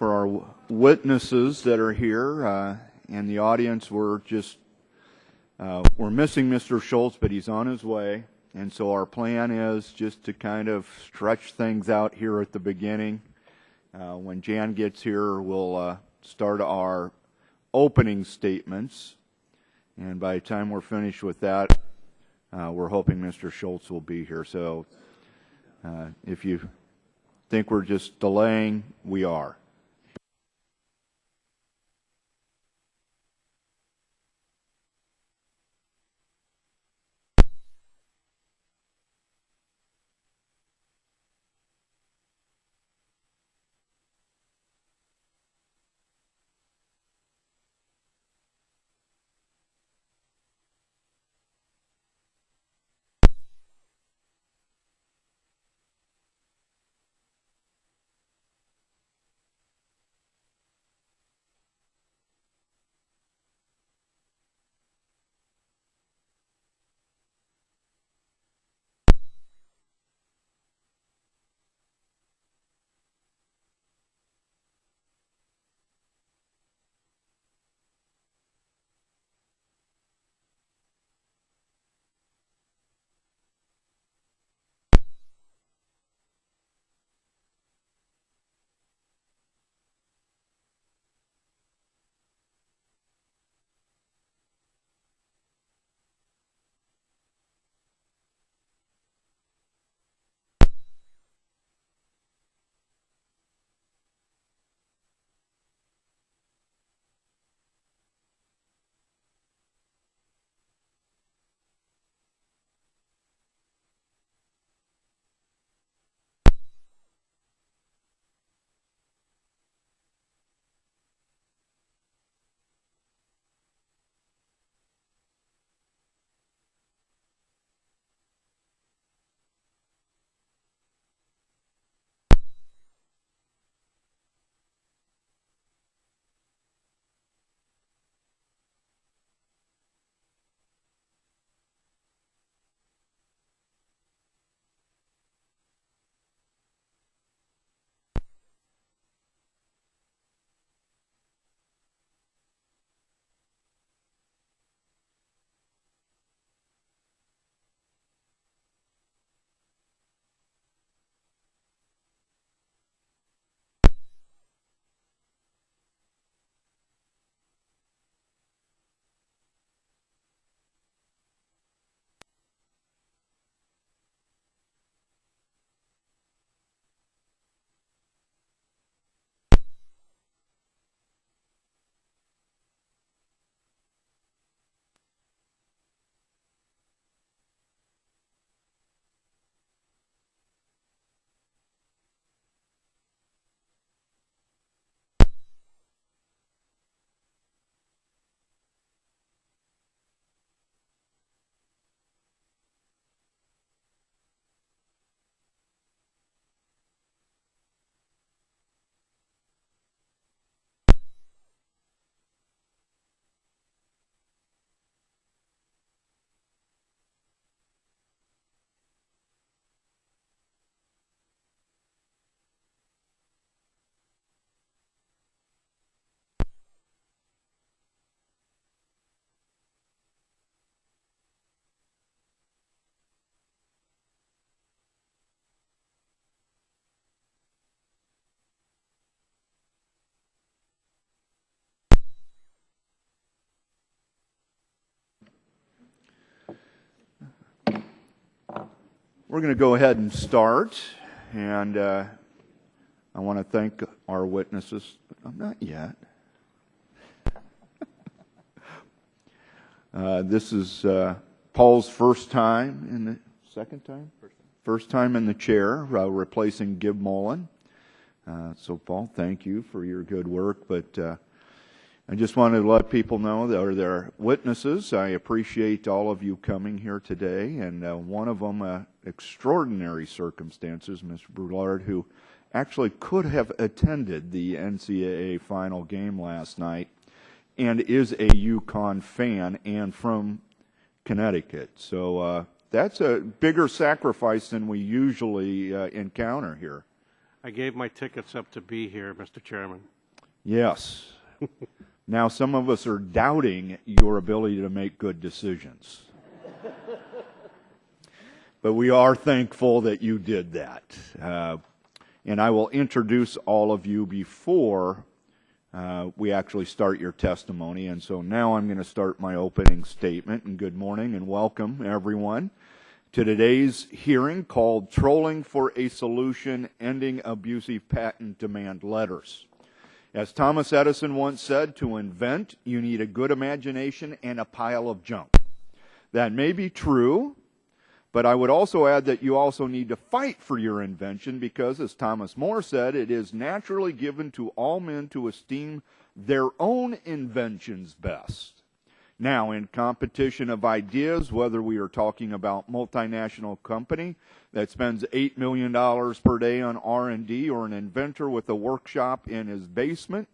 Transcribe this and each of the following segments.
for our witnesses that are here and the audience, we're missing Mr. Schultz, but he's on his way. And so our plan is just to kind of stretch things out here at the beginning. When Jan gets here, we'll start our opening statements. And by the time we're finished with that, we're hoping Mr. Schultz will be here. So if you think we're just delaying, we are. We're going to go ahead and start, and I want to thank our witnesses. Not yet. This is Paul's first time in the second time? First time in the chair, replacing Gib Mullen. So, Paul, thank you for your good work, but I just wanted to let people know that they're witnesses. I appreciate all of you coming here today, and one of them, extraordinary circumstances, Mr. Boulard, who actually could have attended the NCAA final game last night and is a UConn fan and from Connecticut. So that's a bigger sacrifice than we usually encounter here. I gave my tickets up to be here, Mr. Chairman. Yes. Now some of us are doubting your ability to make good decisions. But we are thankful that you did that. And I will introduce all of you before we actually start your testimony. And so now I'm going to start my opening statement. And good morning and welcome, everyone, to today's hearing called Trolling for a Solution, Ending Abusive Patent Demand Letters. As Thomas Edison once said, to invent, you need a good imagination and a pile of junk. That may be true, but I would also add that you also need to fight for your invention because, as Thomas More said, it is naturally given to all men to esteem their own inventions best. Now, in competition of ideas, whether we are talking about multinational company that spends $8 million per day on R&D or an inventor with a workshop in his basement,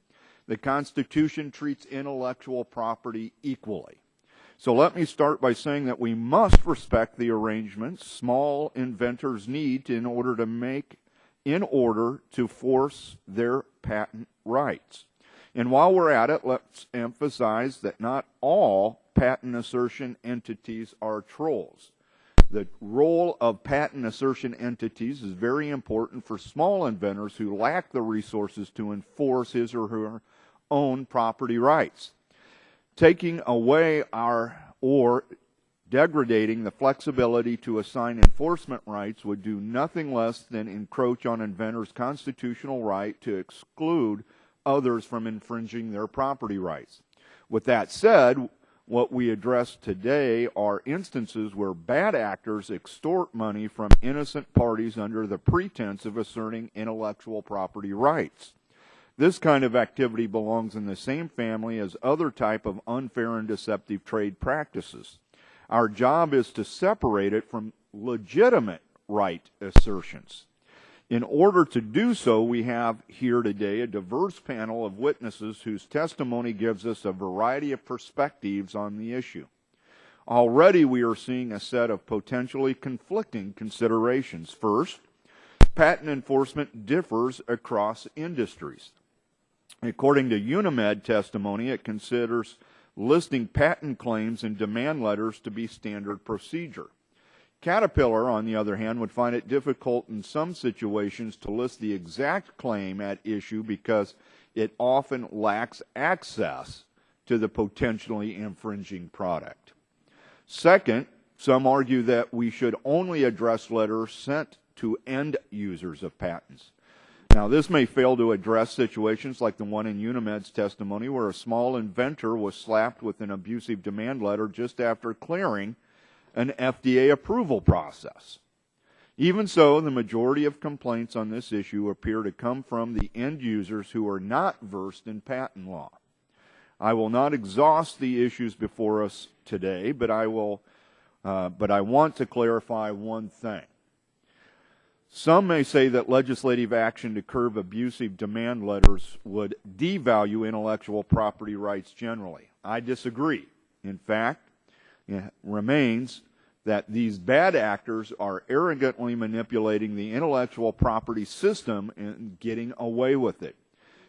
the Constitution treats intellectual property equally. So let me start by saying that we must respect the arrangements small inventors need in order to force their patent rights. And while we're at it, let's emphasize that not all patent assertion entities are trolls. The role of patent assertion entities is very important for small inventors who lack the resources to enforce his or her own property rights. Taking away or degrading the flexibility to assign enforcement rights would do nothing less than encroach on inventors' constitutional right to exclude others from infringing their property rights. With that said, what we address today are instances where bad actors extort money from innocent parties under the pretense of asserting intellectual property rights. This kind of activity belongs in the same family as other type of unfair and deceptive trade practices. Our job is to separate it from legitimate right assertions. In order to do so, we have here today a diverse panel of witnesses whose testimony gives us a variety of perspectives on the issue. Already we are seeing a set of potentially conflicting considerations. First, patent enforcement differs across industries. According to Unimed testimony, it considers listing patent claims in demand letters to be standard procedure. Caterpillar, on the other hand, would find it difficult in some situations to list the exact claim at issue because it often lacks access to the potentially infringing product. Second, some argue that we should only address letters sent to end users of patents. Now, this may fail to address situations like the one in Unimed's testimony where a small inventor was slapped with an abusive demand letter just after clearing an FDA approval process. Even so, the majority of complaints on this issue appear to come from the end users who are not versed in patent law. I will not exhaust the issues before us today, but I want to clarify one thing. Some may say that legislative action to curb abusive demand letters would devalue intellectual property rights generally. I disagree. In fact, it remains that these bad actors are arrogantly manipulating the intellectual property system and getting away with it.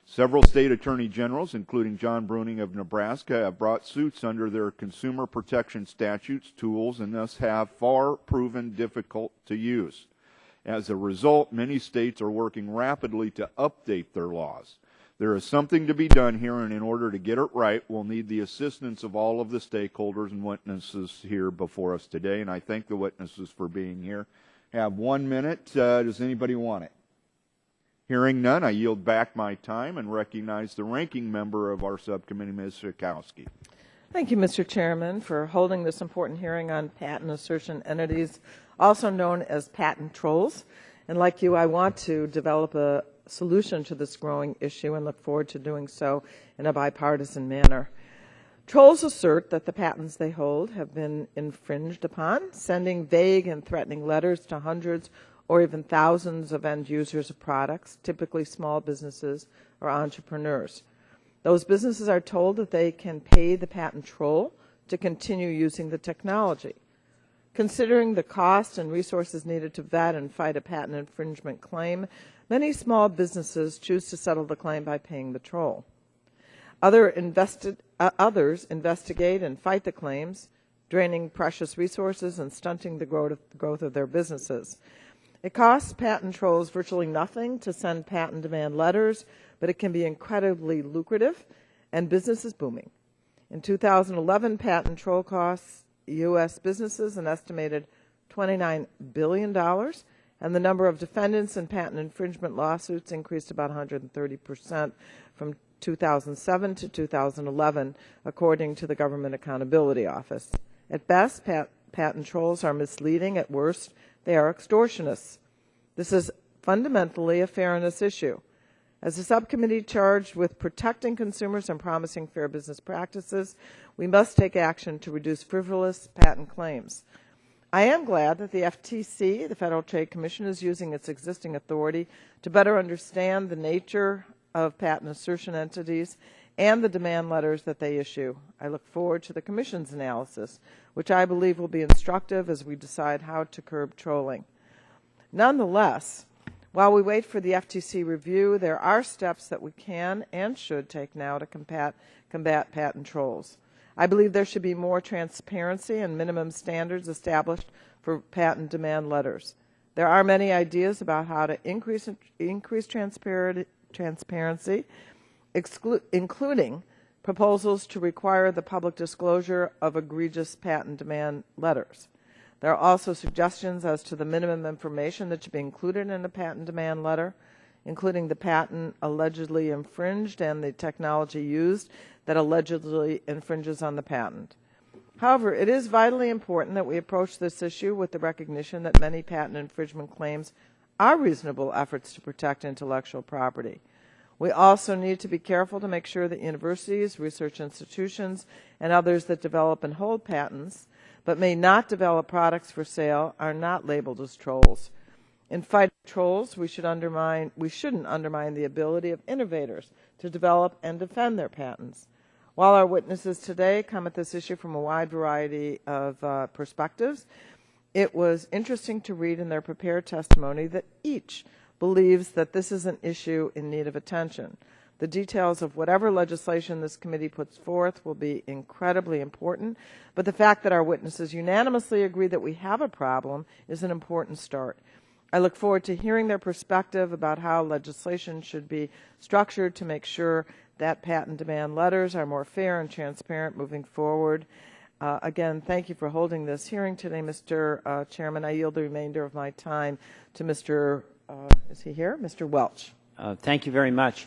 Several state attorney generals, including John Bruning of Nebraska, have brought suits under their consumer protection statutes, tools, and thus have far proven difficult to use. As a result, many states are working rapidly to update their laws. There is something to be done here, and in order to get it right, we'll need the assistance of all of the stakeholders and witnesses here before us today, and I thank the witnesses for being here. Have 1 minute. Does anybody want it? Hearing none, I yield back my time and recognize the ranking member of our subcommittee, Ms. Sikowski. Thank you, Mr. Chairman, for holding this important hearing on patent assertion entities, also known as patent trolls. And like you, I want to develop a solution to this growing issue and look forward to doing so in a bipartisan manner. Trolls assert that the patents they hold have been infringed upon, sending vague and threatening letters to hundreds or even thousands of end users of products, typically small businesses or entrepreneurs. Those businesses are told that they can pay the patent troll to continue using the technology. Considering the cost and resources needed to vet and fight a patent infringement claim, Many small businesses choose to settle the claim by paying the toll. Others investigate and fight the claims, draining precious resources and stunting the growth of their businesses. It costs patent trolls virtually nothing to send patent demand letters, but it can be incredibly lucrative, and business is booming. In 2011, patent troll costs U.S. businesses an estimated $29 billion, and the number of defendants in patent infringement lawsuits increased about 130% from 2007 to 2011, according to the Government Accountability Office. At best, patent trolls are misleading. At worst, they are extortionists. This is fundamentally a fairness issue. As a subcommittee charged with protecting consumers and promising fair business practices, we must take action to reduce frivolous patent claims. I am glad that the FTC, the Federal Trade Commission, is using its existing authority to better understand the nature of patent assertion entities and the demand letters that they issue. I look forward to the Commission's analysis, which I believe will be instructive as we decide how to curb trolling. Nonetheless, while we wait for the FTC review, there are steps that we can and should take now to combat patent trolls. I believe there should be more transparency and minimum standards established for patent demand letters. There are many ideas about how to increase transparency, including proposals to require the public disclosure of egregious patent demand letters. There are also suggestions as to the minimum information that should be included in a patent demand letter, including the patent allegedly infringed and the technology used that allegedly infringes on the patent. However, it is vitally important that we approach this issue with the recognition that many patent infringement claims are reasonable efforts to protect intellectual property. We also need to be careful to make sure that universities, research institutions, and others that develop and hold patents but may not develop products for sale are not labeled as trolls. In fighting trolls, we shouldn't undermine the ability of innovators to develop and defend their patents. While our witnesses today come at this issue from a wide variety of perspectives, it was interesting to read in their prepared testimony that each believes that this is an issue in need of attention. The details of whatever legislation this committee puts forth will be incredibly important, but the fact that our witnesses unanimously agree that we have a problem is an important start. I look forward to hearing their perspective about how legislation should be structured to make sure that patent demand letters are more fair and transparent moving forward. Again, thank you for holding this hearing today, Mr. Chairman. I yield the remainder of my time to Mr. Is he here? Mr. Welch. Thank you very much.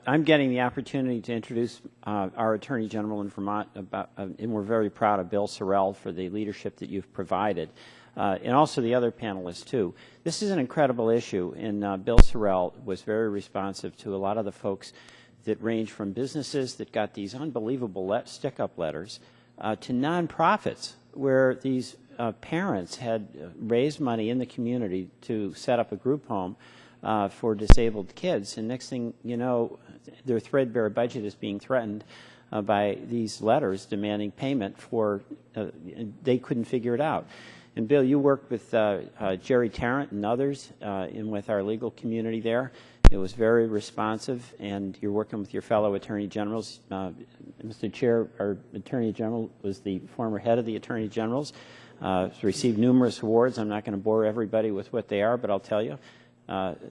I'm getting the opportunity to introduce our Attorney General in Vermont, and we're very proud of Bill Sorrell for the leadership that you've provided, and also the other panelists, too. This is an incredible issue, and Bill Sorrell was very responsive to a lot of the folks that range from businesses that got these unbelievable stick-up letters to nonprofits where these parents had raised money in the community to set up a group home for disabled kids, and next thing you know, their threadbare budget is being threatened by these letters demanding payment for, they couldn't figure it out. And Bill, you worked with Jerry Tarrant and others and with our legal community there. It was very responsive, and you're working with your fellow Attorney Generals. Mr. Chair, our Attorney General was the former head of the Attorney Generals. Received numerous awards. I'm not going to bore everybody with what they are, but I'll tell you,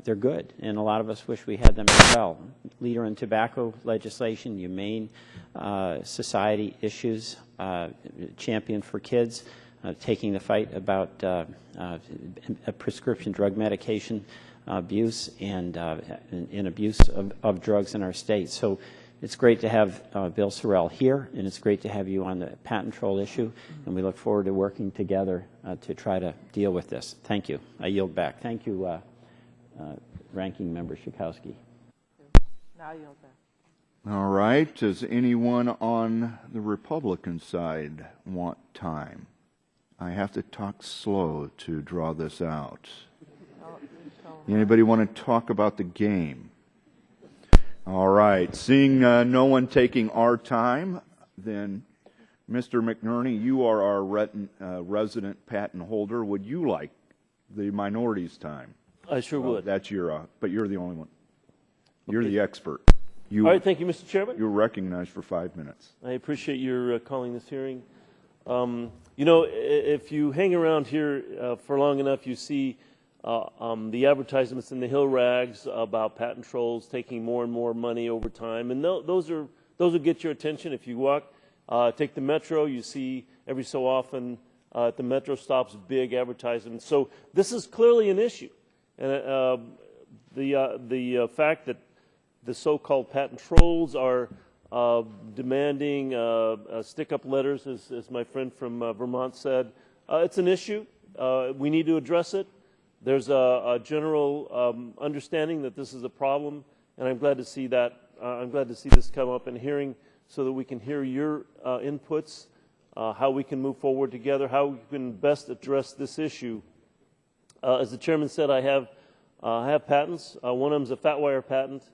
they're good, and a lot of us wish we had them as well. Leader in tobacco legislation, humane society issues, champion for kids, taking the fight about prescription drug medication abuse and abuse of drugs in our state. So it's great to have Bill Sorrell here, and it's great to have you on the patent troll issue, and we look forward to working together to try to deal with this. Thank you. I yield back. Thank you, Ranking Member Schakowsky. Now I yield back. All right. Does anyone on the Republican side want time? I have to talk slow to draw this out. Anybody want to talk about the game? All right. Seeing no one taking our time, then Mr. McNerney, you are our resident patent holder. Would you like the minority's time? I sure would. That's your, but you're the only one. You're the expert. All right, thank you, Mr. Chairman. You're recognized for 5 minutes. I appreciate your calling this hearing. You know, if you hang around here for long enough, you see the advertisements in the Hill Rags about patent trolls taking more and more money over time, and those will get your attention. If you walk, take the metro, you see every so often at the metro stops big advertisements. So this is clearly an issue, and the fact that the so-called patent trolls are demanding stick-up letters, as my friend from Vermont said. It's an issue. We need to address it. There's a general understanding that this is a problem, and I'm glad to see that. I'm glad to see this come up in hearing so that we can hear your inputs, how we can move forward together, how we can best address this issue. As the chairman said, I have patents. One of them is a fat wire patent,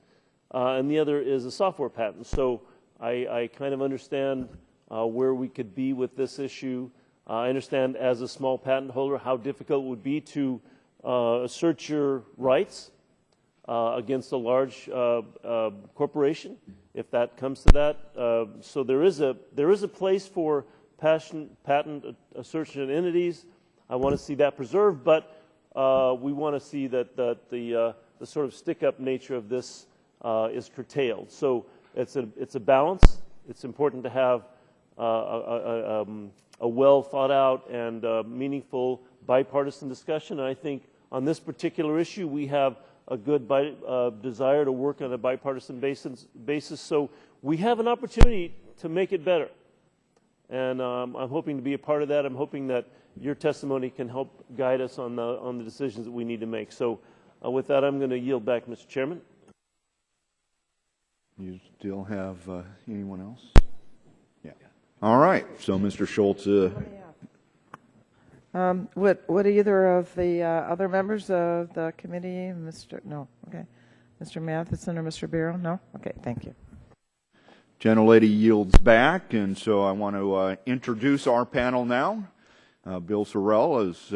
and the other is a software patent. So I kind of understand where we could be with this issue. I understand as a small patent holder how difficult it would be to assert your rights against a large corporation, if that comes to that. So there is a place for patent assertion entities. I want to see that preserved, but we want to see that the sort of stick-up nature of this is curtailed. So it's a balance. It's important to have a well thought out and meaningful bipartisan discussion. And I think on this particular issue we have a good desire to work on a bipartisan basis. So we have an opportunity to make it better. And I'm hoping to be a part of that. I'm hoping that your testimony can help guide us on the decisions that we need to make. So with that, I'm going to yield back, Mr. Chairman. You still have anyone else? Yeah. All right. So, Mr. Schultz. Would either of the other members of the committee, Mr. Matheson or Mr. Barrow? No? Okay, thank you. Gentlelady yields back, and so I want to introduce our panel now. Bill Sorrell is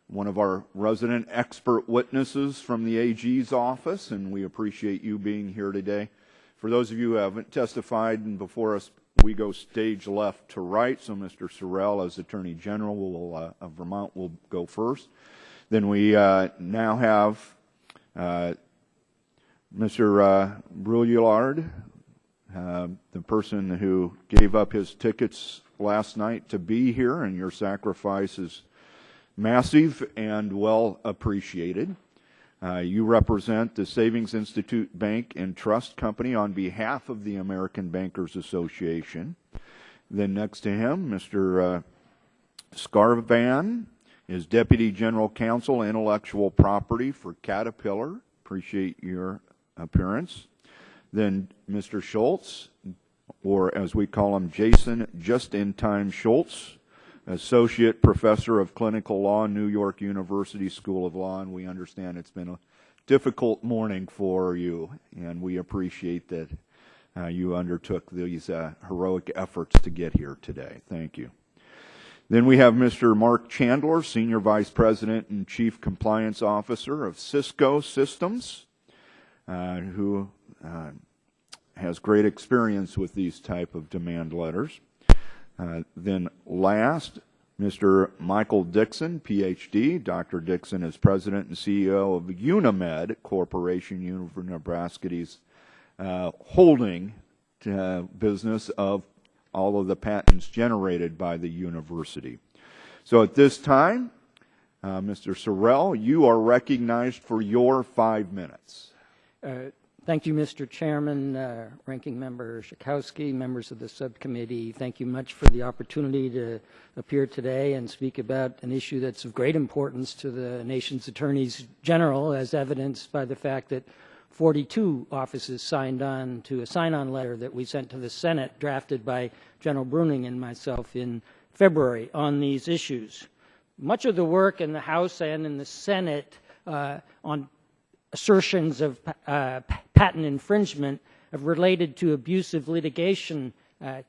one of our resident expert witnesses from the AG's office, and we appreciate you being here today. For those of you who haven't testified and before us, we go stage left to right. So Mr. Sorrell, as Attorney General of Vermont, will go first. Then we now have Mr. Brouillard, the person who gave up his tickets last night to be here, and your sacrifice is massive and well appreciated. You represent the Savings Institute Bank and Trust Company on behalf of the American Bankers Association. Then next to him, Mr. Scarvan is Deputy General Counsel, Intellectual Property for Caterpillar. Appreciate your appearance. Then Mr. Schultz, or as we call him, Jason Just-in-Time Schultz, Associate Professor of Clinical Law, New York University School of Law, and we understand it's been a difficult morning for you, and we appreciate that you undertook these heroic efforts to get here today. Thank you. Then we have Mr. Mark Chandler, Senior Vice President and Chief Compliance Officer of Cisco Systems, who has great experience with these type of demand letters. Then last, Mr. Michael Dixon, Ph.D. Dr. Dixon is President and CEO of Unimed Corporation, University's holding business of all of the patents generated by the university. So at this time, Mr. Sorrell, you are recognized for your 5 minutes. Thank you, Mr. Chairman, Ranking Member Schakowsky, members of the subcommittee. Thank you much for the opportunity to appear today and speak about an issue that's of great importance to the nation's attorneys general, as evidenced by the fact that 42 offices signed on to a sign-on letter that we sent to the Senate, drafted by General Bruning and myself in February on these issues. Much of the work in the House and in the Senate on assertions of patent infringement have related to abusive litigation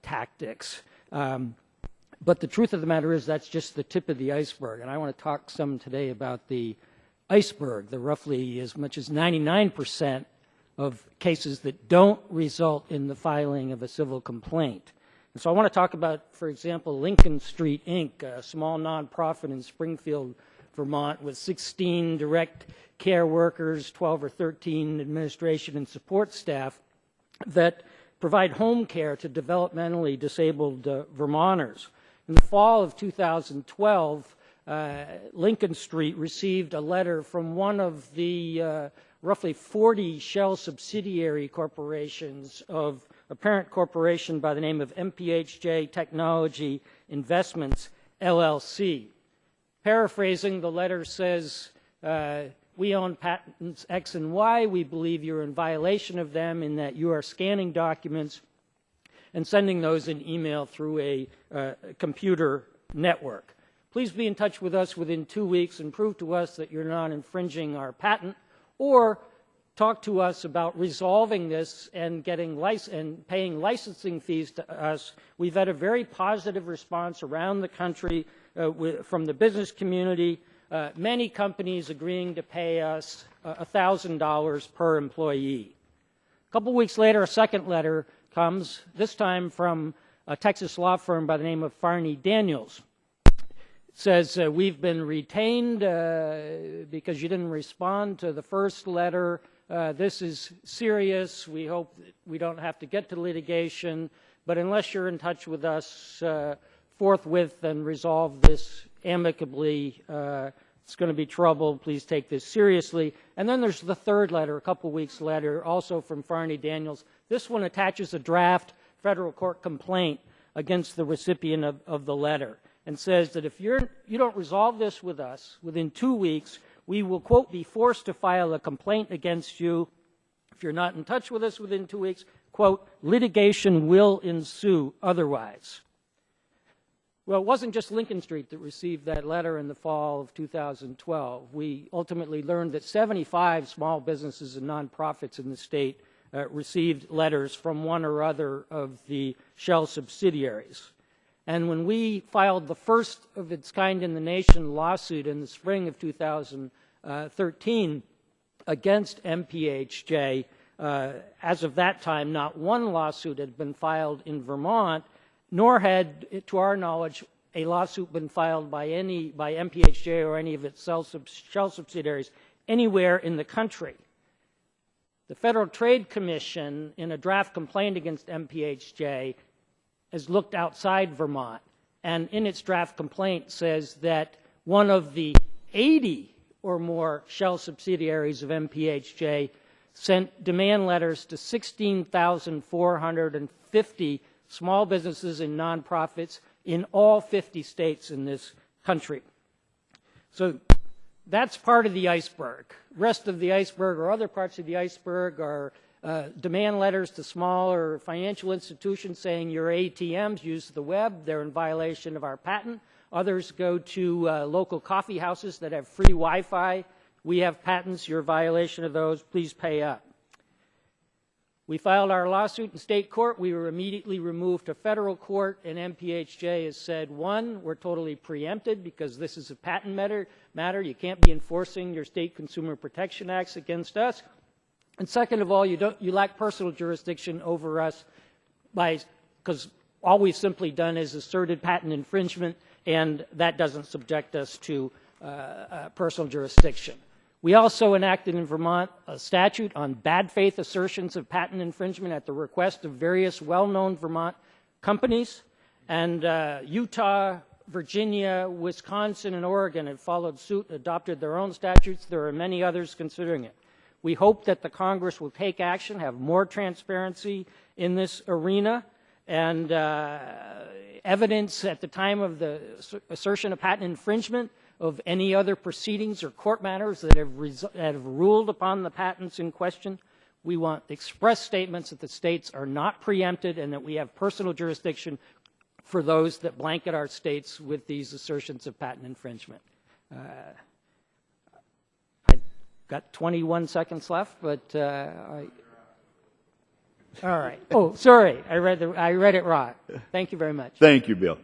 tactics. But the truth of the matter is that's just the tip of the iceberg. And I want to talk some today about the iceberg, the roughly as much as 99% of cases that don't result in the filing of a civil complaint. And so I want to talk about, for example, Lincoln Street, Inc., a small nonprofit in Springfield, Vermont, with 16 direct care workers, 12 or 13 administration and support staff that provide home care to developmentally disabled Vermonters. In the fall of 2012, Lincoln Street received a letter from one of the roughly 40 shell subsidiary corporations of a parent corporation by the name of MPHJ Technology Investments, LLC. Paraphrasing, the letter says, we own patents X and Y. We believe you're in violation of them in that you are scanning documents and sending those in email through a computer network. Please be in touch with us within 2 weeks and prove to us that you're not infringing our patent, or talk to us about resolving this and paying licensing fees to us. We've had a very positive response around the country from the business community, many companies agreeing to pay us $1,000 per employee. A couple weeks later, a second letter comes, this time from a Texas law firm by the name of Farney Daniels. It says, we've been retained because you didn't respond to the first letter. This is serious. We hope that we don't have to get to litigation, but unless you're in touch with us forthwith and resolve this amicably, it's going to be trouble. Please take this seriously. And then there's the third letter, a couple weeks later, also from Farney Daniels. This one attaches a draft federal court complaint against the recipient of the letter and says that if you don't resolve this with us within 2 weeks, we will, quote, be forced to file a complaint against you. If you're not in touch with us within 2 weeks, quote, litigation will ensue otherwise. Well, it wasn't just Lincoln Street that received that letter in the fall of 2012. We ultimately learned that 75 small businesses and nonprofits in the state received letters from one or other of the shell subsidiaries. And when we filed the first of its kind in the nation lawsuit in the spring of 2013 against MPHJ, as of that time, not one lawsuit had been filed in Vermont, nor had, to our knowledge, a lawsuit been filed by MPHJ or any of its shell subsidiaries anywhere in the country. The Federal Trade Commission, in a draft complaint against MPHJ, has looked outside Vermont, and in its draft complaint says that one of the 80 or more shell subsidiaries of MPHJ sent demand letters to 16,450 small businesses and nonprofits in all 50 states in this country. So that's part of the iceberg. Rest of the iceberg, or other parts of the iceberg, are demand letters to smaller financial institutions saying your ATMs use the web, they're in violation of our patent. Others go to local coffee houses that have free Wi-Fi. We have patents, you're in violation of those, please pay up. We filed our lawsuit in state court. We were immediately removed to federal court, and MPHJ has said, one, we're totally preempted because this is a patent matter. You can't be enforcing your state consumer protection acts against us. And second of all, you lack personal jurisdiction over us because all we've simply done is asserted patent infringement, and that doesn't subject us to personal jurisdiction. We also enacted in Vermont a statute on bad faith assertions of patent infringement at the request of various well-known Vermont companies, and Utah, Virginia, Wisconsin, and Oregon have followed suit and adopted their own statutes. There are many others considering it. We hope that the Congress will take action, have more transparency in this arena, and evidence at the time of the assertion of patent infringement of any other proceedings or court matters that have ruled upon the patents in question. We want express statements that the states are not preempted and that we have personal jurisdiction for those that blanket our states with these assertions of patent infringement. I've got 21 seconds left, but all right. Oh, sorry, I read it wrong. Thank you very much. Thank you, Bill.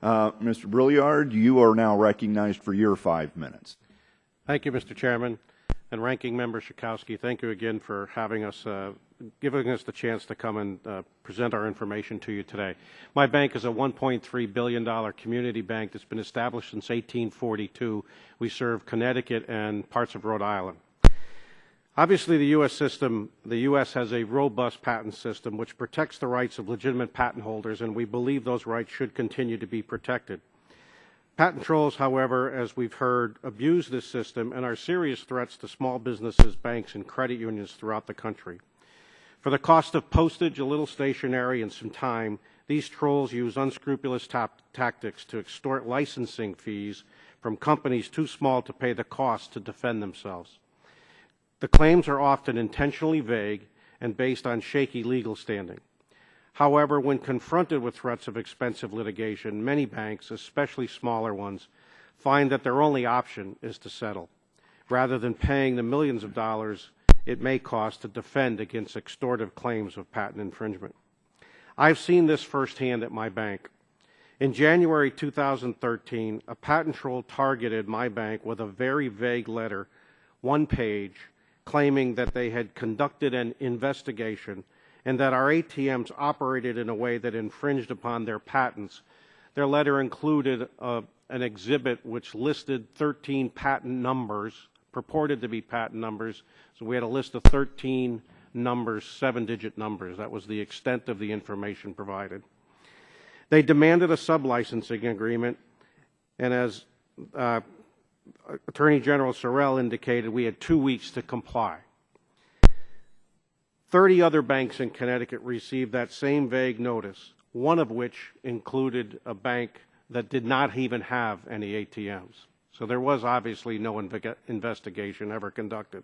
Mr. Brilliard, you are now recognized for your 5 minutes. Thank you, Mr. Chairman. And Ranking Member Schakowsky, thank you again for having us, giving us the chance to come and present our information to you today. My bank is a $1.3 billion community bank that's been established since 1842. We serve Connecticut and parts of Rhode Island. Obviously, the U.S. has a robust patent system which protects the rights of legitimate patent holders, and we believe those rights should continue to be protected. Patent trolls, however, as we've heard, abuse this system and are serious threats to small businesses, banks, and credit unions throughout the country. For the cost of postage, a little stationery, and some time, these trolls use unscrupulous tactics to extort licensing fees from companies too small to pay the cost to defend themselves. The claims are often intentionally vague and based on shaky legal standing. However, when confronted with threats of expensive litigation, many banks, especially smaller ones, find that their only option is to settle, rather than paying the millions of dollars it may cost to defend against extortive claims of patent infringement. I've seen this firsthand at my bank. In January 2013, a patent troll targeted my bank with a very vague letter, one page, claiming that they had conducted an investigation and that our ATMs operated in a way that infringed upon their patents. Their letter included an exhibit which listed 13 patent numbers, purported to be patent numbers. So we had a list of 13 numbers, 7-digit numbers. That was the extent of the information provided. They demanded a sublicensing agreement, and as Attorney General Sorrell indicated, we had 2 weeks to comply. 30 other banks in Connecticut received that same vague notice, one of which included a bank that did not even have any ATMs. So there was obviously no investigation ever conducted.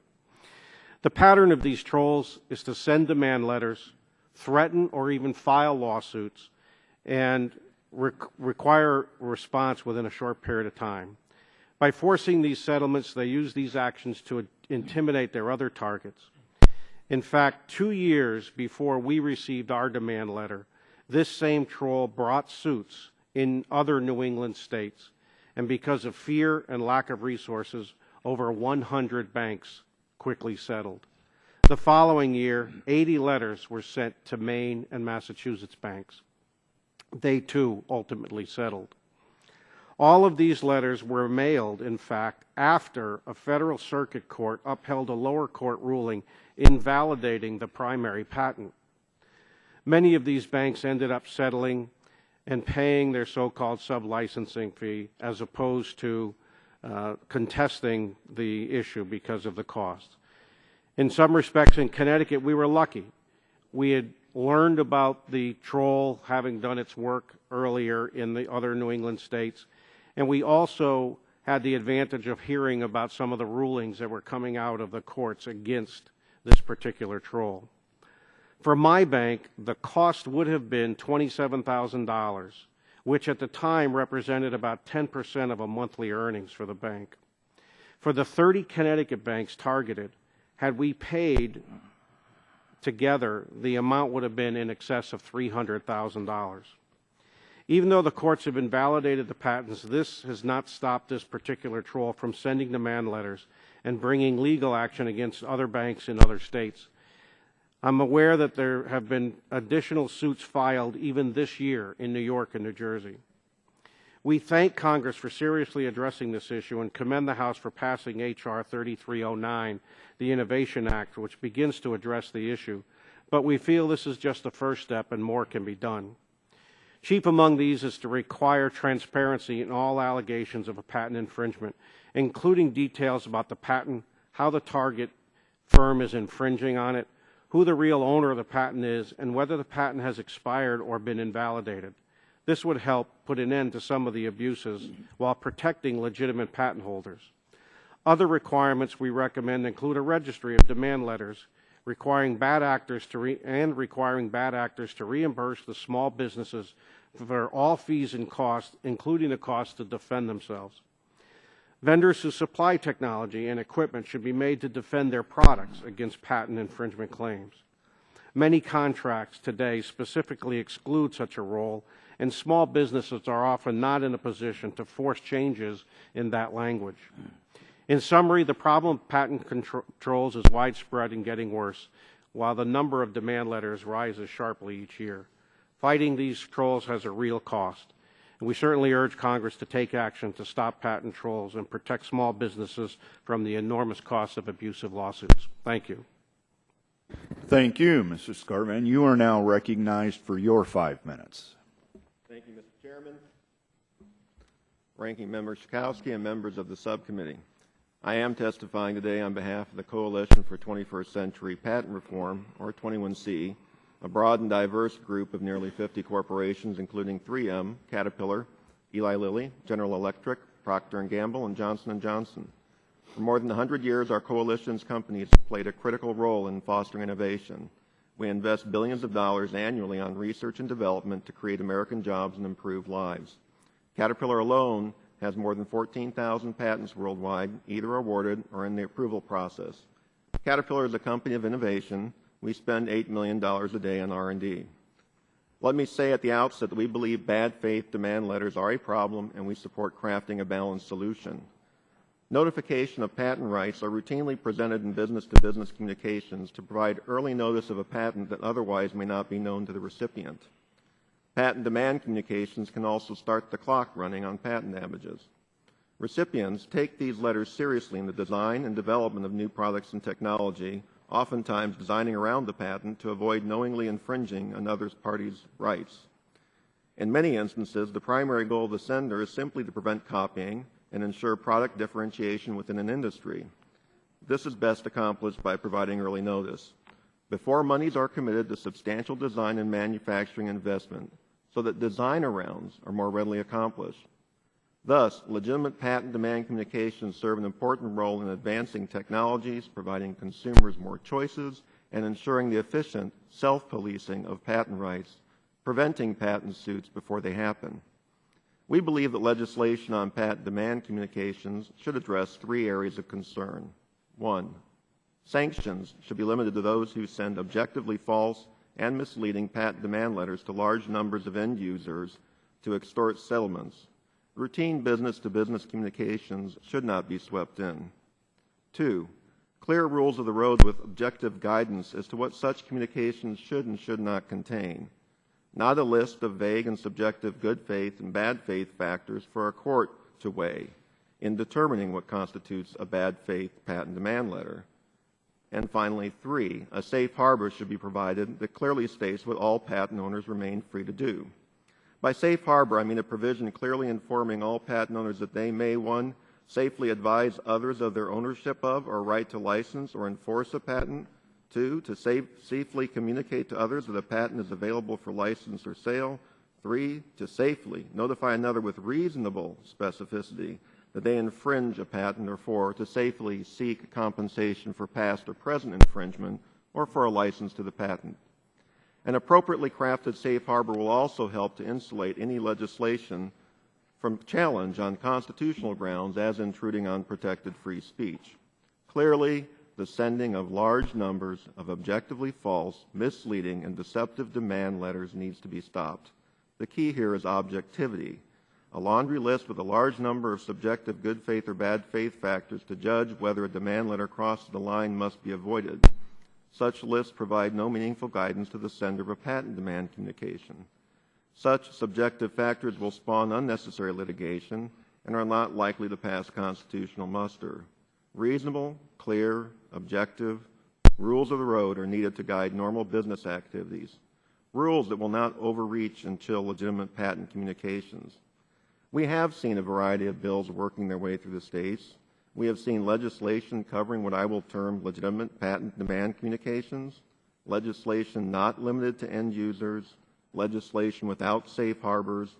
The pattern of these trolls is to send demand letters, threaten or even file lawsuits, and require a response within a short period of time. By forcing these settlements, they use these actions to intimidate their other targets. In fact, 2 years before we received our demand letter, this same troll brought suits in other New England states, and because of fear and lack of resources, over 100 banks quickly settled. The following year, 80 letters were sent to Maine and Massachusetts banks. They too ultimately settled. All of these letters were mailed, in fact, after a federal circuit court upheld a lower court ruling invalidating the primary patent. Many of these banks ended up settling and paying their so-called sublicensing fee as opposed to contesting the issue because of the cost. In some respects, in Connecticut, we were lucky. We had learned about the troll having done its work earlier in the other New England states, and we also had the advantage of hearing about some of the rulings that were coming out of the courts against this particular troll. For my bank, the cost would have been $27,000, which at the time represented about 10% of a monthly earnings for the bank. For the 30 Connecticut banks targeted, had we paid together, the amount would have been in excess of $300,000. Even though the courts have invalidated the patents, this has not stopped this particular troll from sending demand letters and bringing legal action against other banks in other states. I'm aware that there have been additional suits filed even this year in New York and New Jersey. We thank Congress for seriously addressing this issue and commend the House for passing H.R. 3309, the Innovation Act, which begins to address the issue. But we feel this is just the first step and more can be done. Chief among these is to require transparency in all allegations of a patent infringement, including details about the patent, how the target firm is infringing on it, who the real owner of the patent is, and whether the patent has expired or been invalidated. This would help put an end to some of the abuses while protecting legitimate patent holders. Other requirements we recommend include a registry of demand letters requiring bad actors to reimburse the small businesses for all fees and costs, including the cost to defend themselves. Vendors who supply technology and equipment should be made to defend their products against patent infringement claims. Many contracts today specifically exclude such a role, and small businesses are often not in a position to force changes in that language. In summary, the problem of patent controls is widespread and getting worse, while the number of demand letters rises sharply each year. Fighting these trolls has a real cost, and we certainly urge Congress to take action to stop patent trolls and protect small businesses from the enormous costs of abusive lawsuits. Thank you. Thank you, Mr. Scarvan. You are now recognized for your 5 minutes. Thank you, Mr. Chairman, Ranking Member Schakowsky, and members of the subcommittee. I am testifying today on behalf of the Coalition for 21st Century Patent Reform, or 21C, a broad and diverse group of nearly 50 corporations, including 3M, Caterpillar, Eli Lilly, General Electric, Procter & Gamble, and Johnson & Johnson. For more than 100 years, our coalition's companies have played a critical role in fostering innovation. We invest billions of dollars annually on research and development to create American jobs and improve lives. Caterpillar alone has more than 14,000 patents worldwide, either awarded or in the approval process. Caterpillar is a company of innovation. We spend $8 million a day on R&D. Let me say at the outset that we believe bad faith demand letters are a problem, and we support crafting a balanced solution. Notification of patent rights are routinely presented in business-to-business communications to provide early notice of a patent that otherwise may not be known to the recipient. Patent demand communications can also start the clock running on patent damages. Recipients take these letters seriously in the design and development of new products and technology, oftentimes designing around the patent to avoid knowingly infringing another party's rights. In many instances, the primary goal of the sender is simply to prevent copying and ensure product differentiation within an industry. This is best accomplished by providing early notice, before monies are committed to substantial design and manufacturing investment, so that design arounds are more readily accomplished. Thus, legitimate patent demand communications serve an important role in advancing technologies, providing consumers more choices, and ensuring the efficient self-policing of patent rights, preventing patent suits before they happen. We believe that legislation on patent demand communications should address 3 areas of concern. 1, sanctions should be limited to those who send objectively false and misleading patent demand letters to large numbers of end users to extort settlements. Routine business-to-business communications should not be swept in. 2, clear rules of the road with objective guidance as to what such communications should and should not contain, not a list of vague and subjective good faith and bad faith factors for a court to weigh in determining what constitutes a bad faith patent demand letter. And finally, 3, a safe harbor should be provided that clearly states what all patent owners remain free to do. By safe harbor, I mean a provision clearly informing all patent owners that they may, 1, safely advise others of their ownership of or right to license or enforce a patent, 2, to safely communicate to others that a patent is available for license or sale, 3, to safely notify another with reasonable specificity that they infringe a patent, or 4, to safely seek compensation for past or present infringement or for a license to the patent. An appropriately crafted safe harbor will also help to insulate any legislation from challenge on constitutional grounds as intruding on protected free speech. Clearly, the sending of large numbers of objectively false, misleading, and deceptive demand letters needs to be stopped. The key here is objectivity. A laundry list with a large number of subjective good faith or bad faith factors to judge whether a demand letter crosses the line must be avoided. Such lists provide no meaningful guidance to the sender of a patent demand communication. Such subjective factors will spawn unnecessary litigation and are not likely to pass constitutional muster. Reasonable, clear, objective rules of the road are needed to guide normal business activities, rules that will not overreach and chill legitimate patent communications. We have seen a variety of bills working their way through the states. We have seen legislation covering what I will term legitimate patent demand communications, legislation not limited to end users, legislation without safe harbors,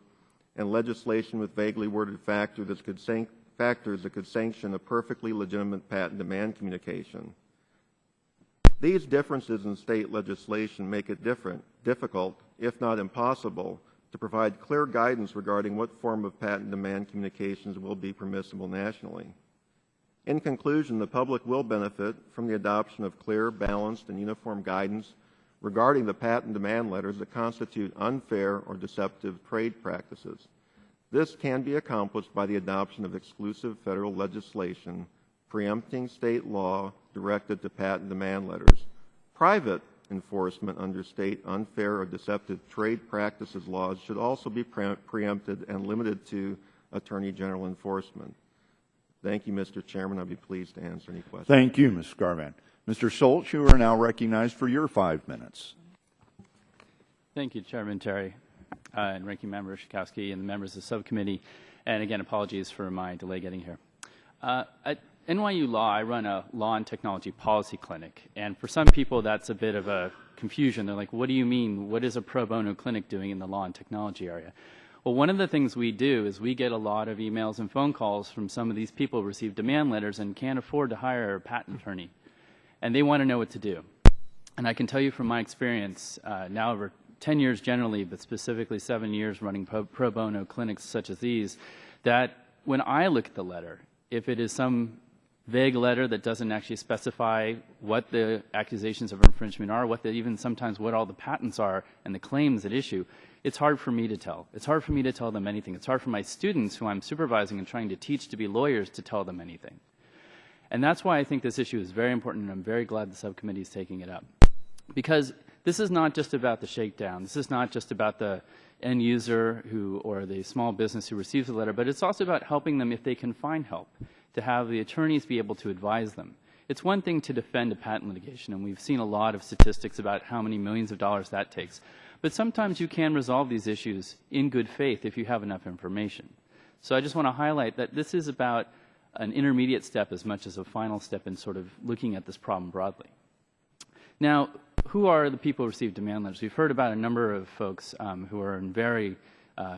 and legislation with vaguely worded factors that could sanction a perfectly legitimate patent demand communication. These differences in state legislation make it difficult, if not impossible, to provide clear guidance regarding what form of patent demand communications will be permissible nationally. In conclusion, the public will benefit from the adoption of clear, balanced, and uniform guidance regarding the patent demand letters that constitute unfair or deceptive trade practices. This can be accomplished by the adoption of exclusive federal legislation preempting state law directed to patent demand letters. Private enforcement under state unfair or deceptive trade practices laws should also be preempted and limited to Attorney General enforcement. Thank you, Mr. Chairman. I'll be pleased to answer any questions. Thank you, Ms. Garvan. Mr. Solch, you are now recognized for your 5 minutes. Thank you, Chairman Terry, and Ranking Member Schakowsky, and the members of the subcommittee. And again, apologies for my delay getting here. At NYU Law, I run a law and technology policy clinic. And for some people, that's a bit of a confusion. They're like, what do you mean? What is a pro bono clinic doing in the law and technology area? Well, one of the things we do is we get a lot of emails and phone calls from some of these people who receive demand letters and can't afford to hire a patent attorney. And they want to know what to do. And I can tell you from my experience, now over 10 years generally, but specifically 7 years running pro bono clinics such as these, that when I look at the letter, if it is some vague letter that doesn't actually specify what the accusations of infringement are, even sometimes what all the patents are and the claims at issue, it's hard for me to tell. It's hard for me to tell them anything. It's hard for my students who I'm supervising and trying to teach to be lawyers to tell them anything. And that's why I think this issue is very important, and I'm very glad the subcommittee is taking it up. Because this is not just about the shakedown. This is not just about the end user or the small business who receives the letter, but it's also about helping them if they can find help, to have the attorneys be able to advise them. It's one thing to defend a patent litigation, and we've seen a lot of statistics about how many millions of dollars that takes. But sometimes you can resolve these issues in good faith if you have enough information. So I just want to highlight that this is about an intermediate step as much as a final step in sort of looking at this problem broadly. Now, who are the people who receive demand letters? We've heard about a number of folks who are in very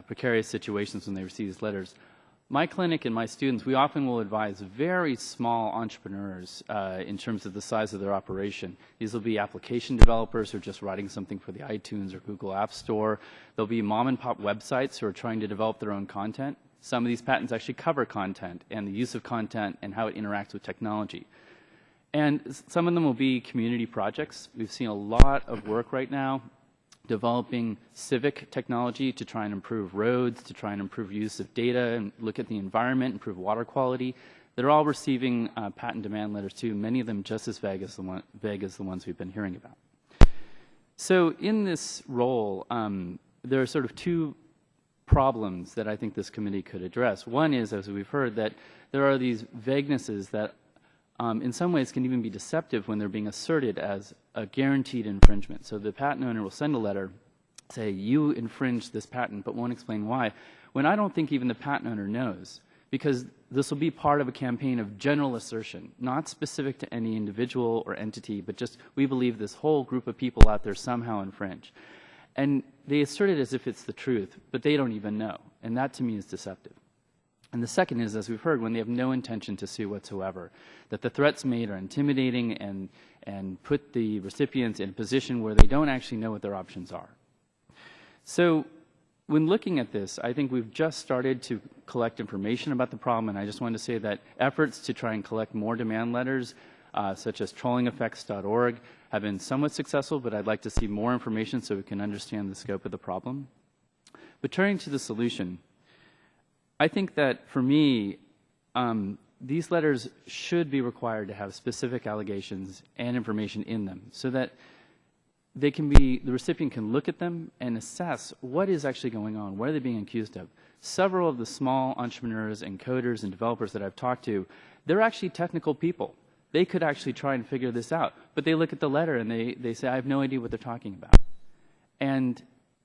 precarious situations when they receive these letters. My clinic and my students, we often will advise very small entrepreneurs in terms of the size of their operation. These will be application developers who are just writing something for the iTunes or Google App Store. There'll be mom and pop websites who are trying to develop their own content. Some of these patents actually cover content and the use of content and how it interacts with technology. And some of them will be community projects. We've seen a lot of work right now developing civic technology to try and improve roads, to try and improve use of data and look at the environment, improve water quality. They're all receiving patent demand letters too, many of them just as vague as the ones we've been hearing about. So in this role, there are sort of two problems that I think this committee could address. One is, as we've heard, that there are these vaguenesses that in some ways can even be deceptive when they're being asserted as a guaranteed infringement. So the patent owner will send a letter, say, you infringed this patent, but won't explain why, when I don't think even the patent owner knows, because this will be part of a campaign of general assertion, not specific to any individual or entity, but just we believe this whole group of people out there somehow infringe. And they assert it as if it's the truth, but they don't even know. And that to me is deceptive. And the second is, as we've heard, when they have no intention to sue whatsoever, that the threats made are intimidating and put the recipients in a position where they don't actually know what their options are. So when looking at this, I think we've just started to collect information about the problem, and I just wanted to say that efforts to try and collect more demand letters, such as trollingeffects.org, have been somewhat successful, but I'd like to see more information so we can understand the scope of the problem. But turning to the solution, I think that for me, these letters should be required to have specific allegations and information in them so that they can be, the recipient can look at them and assess what is actually going on, what are they being accused of. Several of the small entrepreneurs and coders and developers that I've talked to, they're actually technical people. They could actually try and figure this out, but they look at the letter and they say, I have no idea what they're talking about. And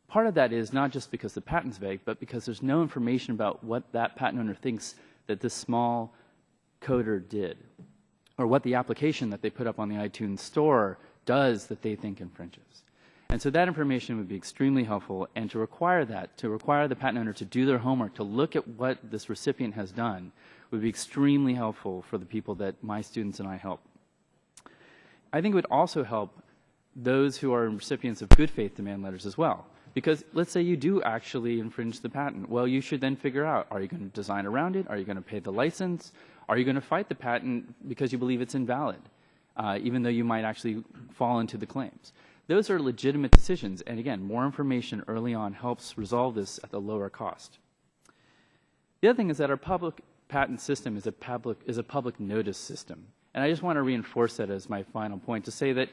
part of that is not just because the patent's vague, but because there's no information about what that patent owner thinks that this small coder did, or what the application that they put up on the iTunes store does that they think infringes. And so that information would be extremely helpful, and to require that, to require the patent owner to do their homework, to look at what this recipient has done, would be extremely helpful for the people that my students and I help. I think it would also help those who are recipients of good faith demand letters as well. Because let's say you do actually infringe the patent. Well, you should then figure out, are you going to design around it? Are you going to pay the license? Are you going to fight the patent because you believe it's invalid, even though you might actually fall into the claims? Those are legitimate decisions. And again, more information early on helps resolve this at the lower cost. The other thing is that our public patent system is a public notice system. And I just want to reinforce that as my final point, to say that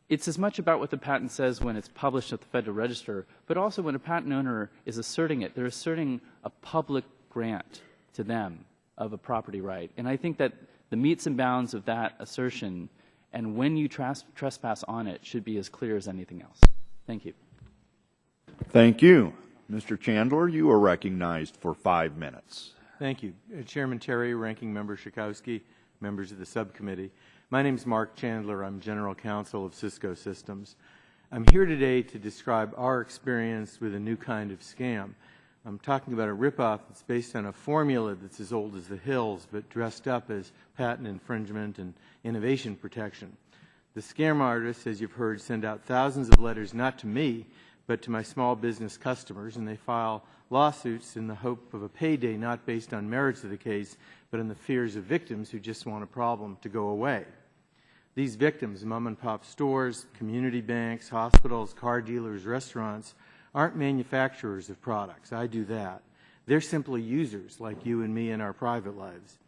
it's as much about what the patent says when it's published at the Federal Register, but also when a patent owner is asserting it, they're asserting a public grant to them of a property right. And I think that the metes and bounds of that assertion and when you trespass on it should be as clear as anything else. Thank you. Thank you. Mr. Chandler, you are recognized for 5 minutes. Thank you. Chairman Terry, Ranking Member Schakowsky, members of the subcommittee. My name is Mark Chandler. I'm General Counsel of Cisco Systems. I'm here today to describe our experience with a new kind of scam. I'm talking about a ripoff that's based on a formula that's as old as the hills, but dressed up as patent infringement and innovation protection. The scam artists, as you've heard, send out thousands of letters not to me, but to my small business customers, and they file lawsuits in the hope of a payday not based on merits of the case, but on the fears of victims who just want a problem to go away. These victims, mom-and-pop stores, community banks, hospitals, car dealers, restaurants, aren't manufacturers of products. I do that. They're simply users like you and me in our private lives.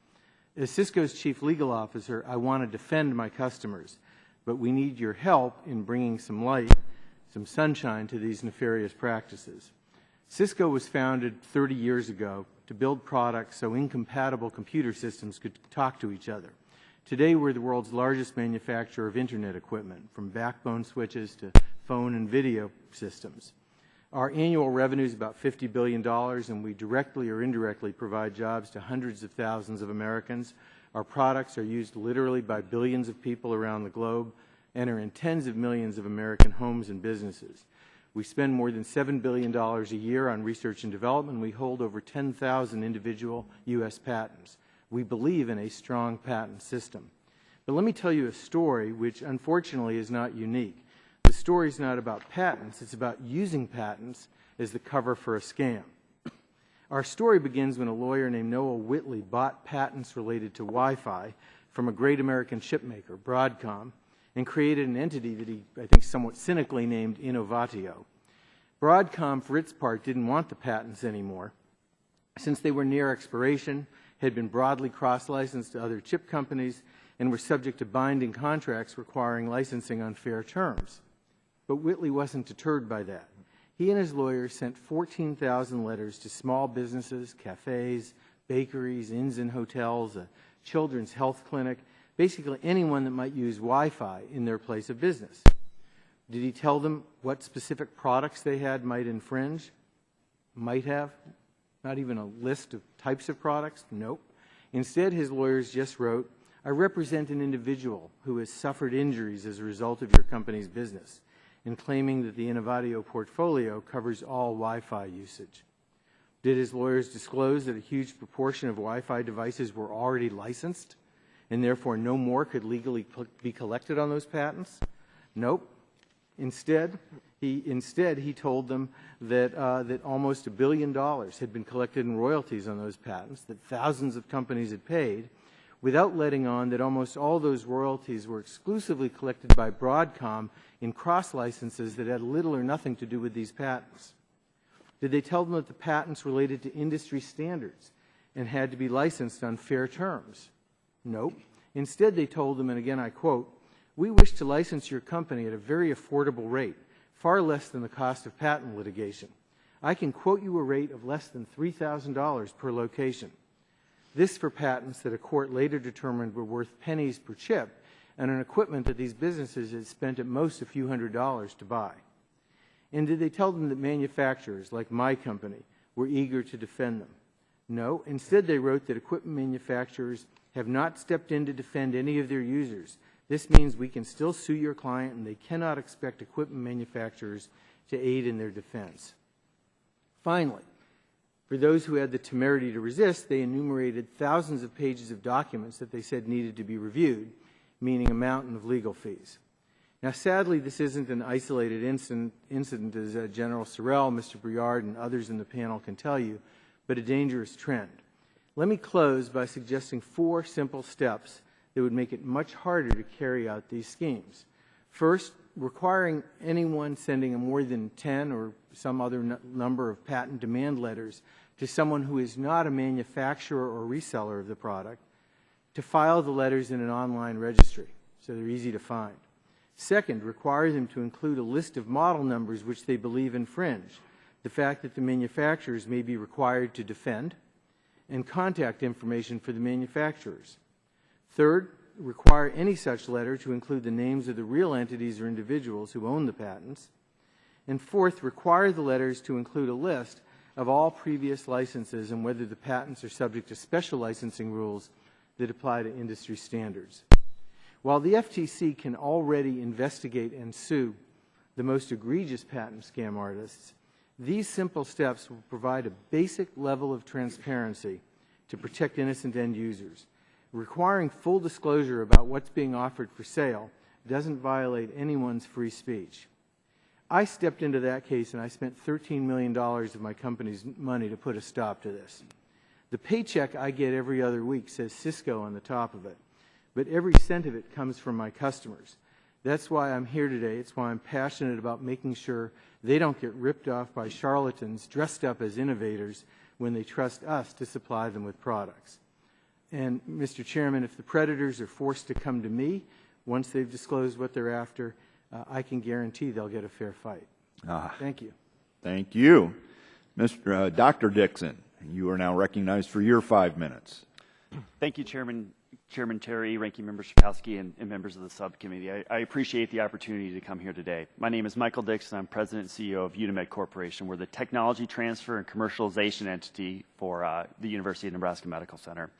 As Cisco's chief legal officer, I want to defend my customers, but we need your help in bringing some light, some sunshine to these nefarious practices. Cisco was founded 30 years ago to build products so incompatible computer systems could talk to each other. Today, we're the world's largest manufacturer of Internet equipment, from backbone switches to phone and video systems. Our annual revenue is about $50 billion, and we directly or indirectly provide jobs to hundreds of thousands of Americans. Our products are used literally by billions of people around the globe and are in tens of millions of American homes and businesses. We spend more than $7 billion a year on research and development. We hold over 10,000 individual U.S. patents. We believe in a strong patent system. But let me tell you a story which unfortunately is not unique. The story is not about patents, it's about using patents as the cover for a scam. Our story begins when a lawyer named Noah Whitley bought patents related to Wi-Fi from a great American chipmaker, Broadcom, and created an entity that he, I think, somewhat cynically named Innovatio. Broadcom, for its part, didn't want the patents anymore, since they were near expiration, had been broadly cross-licensed to other chip companies, and were subject to binding contracts requiring licensing on fair terms. But Whitley wasn't deterred by that. He and his lawyers sent 14,000 letters to small businesses, cafes, bakeries, inns and hotels, a children's health clinic, basically anyone that might use Wi-Fi in their place of business. Did he tell them what specific products they had might infringe? Might have. Not even a list of types of products? Nope. Instead, his lawyers just wrote, "I represent an individual who has suffered injuries as a result of your company's business," and claiming that the Innovatio portfolio covers all Wi-Fi usage. Did his lawyers disclose that a huge proportion of Wi-Fi devices were already licensed, and therefore no more could legally be collected on those patents? Nope. Instead, he told them that almost $1 billion had been collected in royalties on those patents, that thousands of companies had paid, without letting on that almost all those royalties were exclusively collected by Broadcom in cross-licenses that had little or nothing to do with these patents. Did they tell them that the patents related to industry standards and had to be licensed on fair terms? Nope. Instead, they told them, and again I quote, "We wish to license your company at a very affordable rate, far less than the cost of patent litigation. I can quote you a rate of less than $3,000 per location." This for patents that a court later determined were worth pennies per chip, and an equipment that these businesses had spent at most a few $100s to buy. And did they tell them that manufacturers, like my company, were eager to defend them? No. Instead, they wrote that equipment manufacturers have not stepped in to defend any of their users. This means we can still sue your client, and they cannot expect equipment manufacturers to aid in their defense. Finally, for those who had the temerity to resist, they enumerated thousands of pages of documents that they said needed to be reviewed, meaning a mountain of legal fees. Now, sadly, this isn't an isolated incident, as General Sorrell, Mr. Briard, and others in the panel can tell you, but a dangerous trend. Let me close by suggesting 4 simple steps that would make it much harder to carry out these schemes. First, requiring anyone sending more than 10 or some other number of patent demand letters to someone who is not a manufacturer or reseller of the product to file the letters in an online registry, so they're easy to find. Second, require them to include a list of model numbers which they believe infringe, the fact that the manufacturers may be required to defend, and contact information for the manufacturers. Third, require any such letter to include the names of the real entities or individuals who own the patents. And fourth, require the letters to include a list of all previous licenses and whether the patents are subject to special licensing rules that apply to industry standards. While the FTC can already investigate and sue the most egregious patent scam artists, these simple steps will provide a basic level of transparency to protect innocent end users. Requiring full disclosure about what's being offered for sale doesn't violate anyone's free speech. I stepped into that case and I spent $13 million of my company's money to put a stop to this. The paycheck I get every other week says Cisco on the top of it, but every cent of it comes from my customers. That's why I'm here today. It's why I'm passionate about making sure they don't get ripped off by charlatans dressed up as innovators when they trust us to supply them with products. And, Mr. Chairman, if the predators are forced to come to me once they've disclosed what they're after, I can guarantee they'll get a fair fight. Thank you. Thank you. Dr. Dixon, you are now recognized for your 5 minutes. Thank you, Chairman Terry, Ranking Member Schakowsky, and members of the subcommittee. I appreciate the opportunity to come here today. My name is Michael Dixon. I'm President and CEO of Unimed Corporation. We're the technology transfer and commercialization entity for the University of Nebraska Medical Center.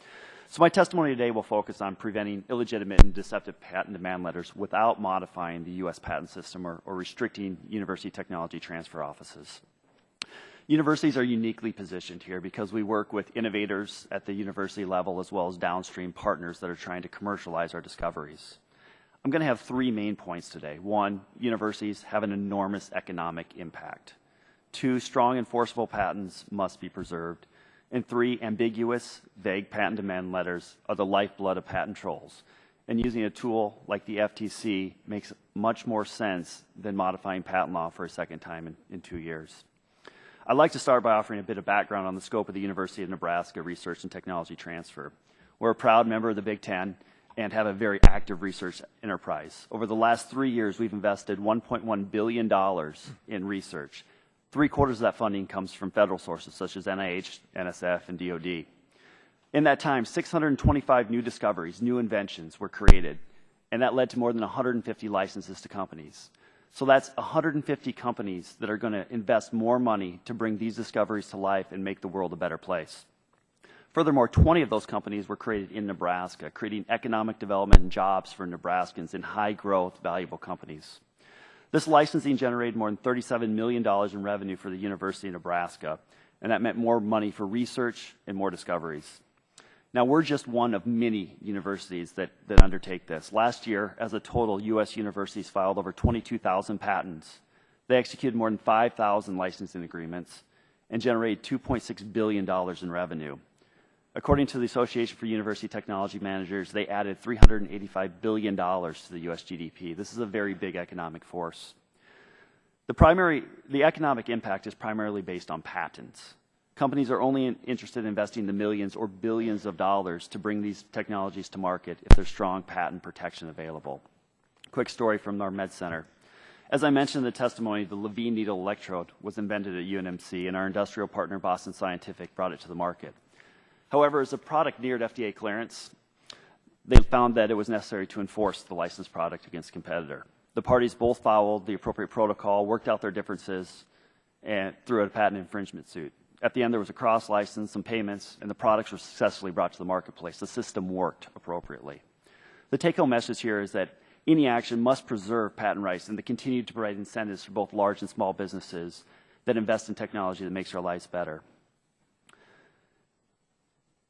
So my testimony today will focus on preventing illegitimate and deceptive patent demand letters without modifying the U.S. patent system or restricting university technology transfer offices. Universities are uniquely positioned here because we work with innovators at the university level as well as downstream partners that are trying to commercialize our discoveries. I'm going to have 3 main points today. 1, universities have an enormous economic impact. 2, strong enforceable patents must be preserved. And 3, ambiguous, vague patent demand letters are the lifeblood of patent trolls. And using a tool like the FTC makes much more sense than modifying patent law for a second time in 2 years. I'd like to start by offering a bit of background on the scope of the University of Nebraska Research and Technology Transfer. We're a proud member of the Big Ten and have a very active research enterprise. Over the last 3 years, we've invested $1.1 billion in research. 3/4 of that funding comes from federal sources such as NIH, NSF, and DoD. In that time, 625 new discoveries, new inventions were created, and that led to more than 150 licenses to companies. So that's 150 companies that are going to invest more money to bring these discoveries to life and make the world a better place. Furthermore, 20 of those companies were created in Nebraska, creating economic development and jobs for Nebraskans in high-growth, valuable companies. This licensing generated more than $37 million in revenue for the University of Nebraska, and that meant more money for research and more discoveries. Now, we're just one of many universities that undertake this. Last year, as a total, U.S. universities filed over 22,000 patents. They executed more than 5,000 licensing agreements and generated $2.6 billion in revenue. According to the Association for University Technology Managers, they added $385 billion to the U.S. GDP. This is a very big economic force. The economic impact is primarily based on patents. Companies are only interested in investing the millions or billions of dollars to bring these technologies to market if there's strong patent protection available. Quick story from our Med Center. As I mentioned in the testimony, the Levine needle electrode was invented at UNMC, and our industrial partner, Boston Scientific, brought it to the market. However, as the product neared FDA clearance, they found that it was necessary to enforce the licensed product against a competitor. The parties both followed the appropriate protocol, worked out their differences, and threw a patent infringement suit. At the end, there was a cross-license, some payments, and the products were successfully brought to the marketplace. The system worked appropriately. The take-home message here is that any action must preserve patent rights and to continue to provide incentives for both large and small businesses that invest in technology that makes our lives better.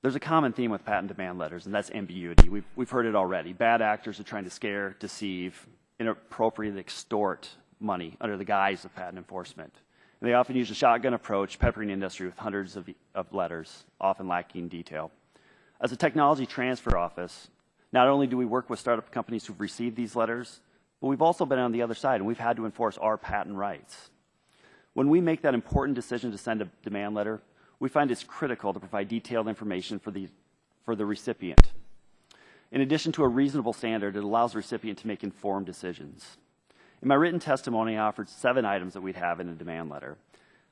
There's a common theme with patent demand letters, and that's ambiguity. We've heard it already. Bad actors are trying to scare, deceive, inappropriately extort money under the guise of patent enforcement. And they often use a shotgun approach, peppering industry with hundreds of letters, often lacking detail. As a technology transfer office, not only do we work with startup companies who've received these letters, but we've also been on the other side, and we've had to enforce our patent rights. When we make that important decision to send a demand letter, we find it's critical to provide detailed information for the recipient. In addition to a reasonable standard, it allows the recipient to make informed decisions. In my written testimony, I offered 7 items that we'd have in a demand letter.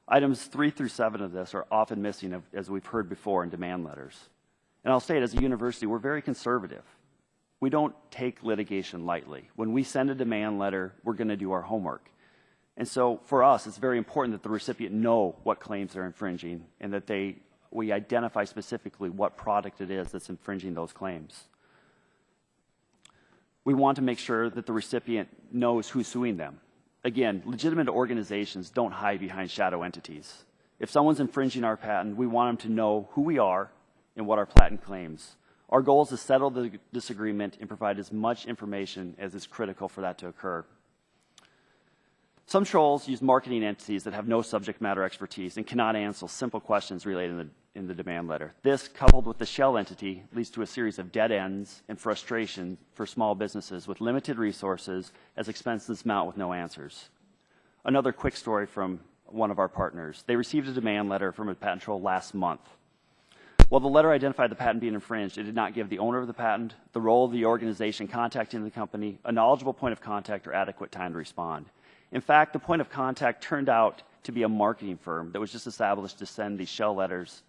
Items 3 through 7 of this are often missing, as we've heard before, in demand letters. And I'll state, as a university, we're very conservative. We don't take litigation lightly. When we send a demand letter, we're going to do our homework. And so for us, it's very important that the recipient know what claims they're infringing and that we identify specifically what product it is that's infringing those claims. We want to make sure that the recipient knows who's suing them. Again, legitimate organizations don't hide behind shadow entities. If someone's infringing our patent, we want them to know who we are and what our patent claims. Our goal is to settle the disagreement and provide as much information as is critical for that to occur. Some trolls use marketing entities that have no subject matter expertise and cannot answer simple questions related in the demand letter. This, coupled with the shell entity, leads to a series of dead ends and frustration for small businesses with limited resources as expenses mount with no answers. Another quick story from one of our partners. They received a demand letter from a patent troll last month. While the letter identified the patent being infringed, it did not give the owner of the patent, the role of the organization contacting the company, a knowledgeable point of contact, or adequate time to respond. In fact, the point of contact turned out to be a marketing firm that was just established to send these letters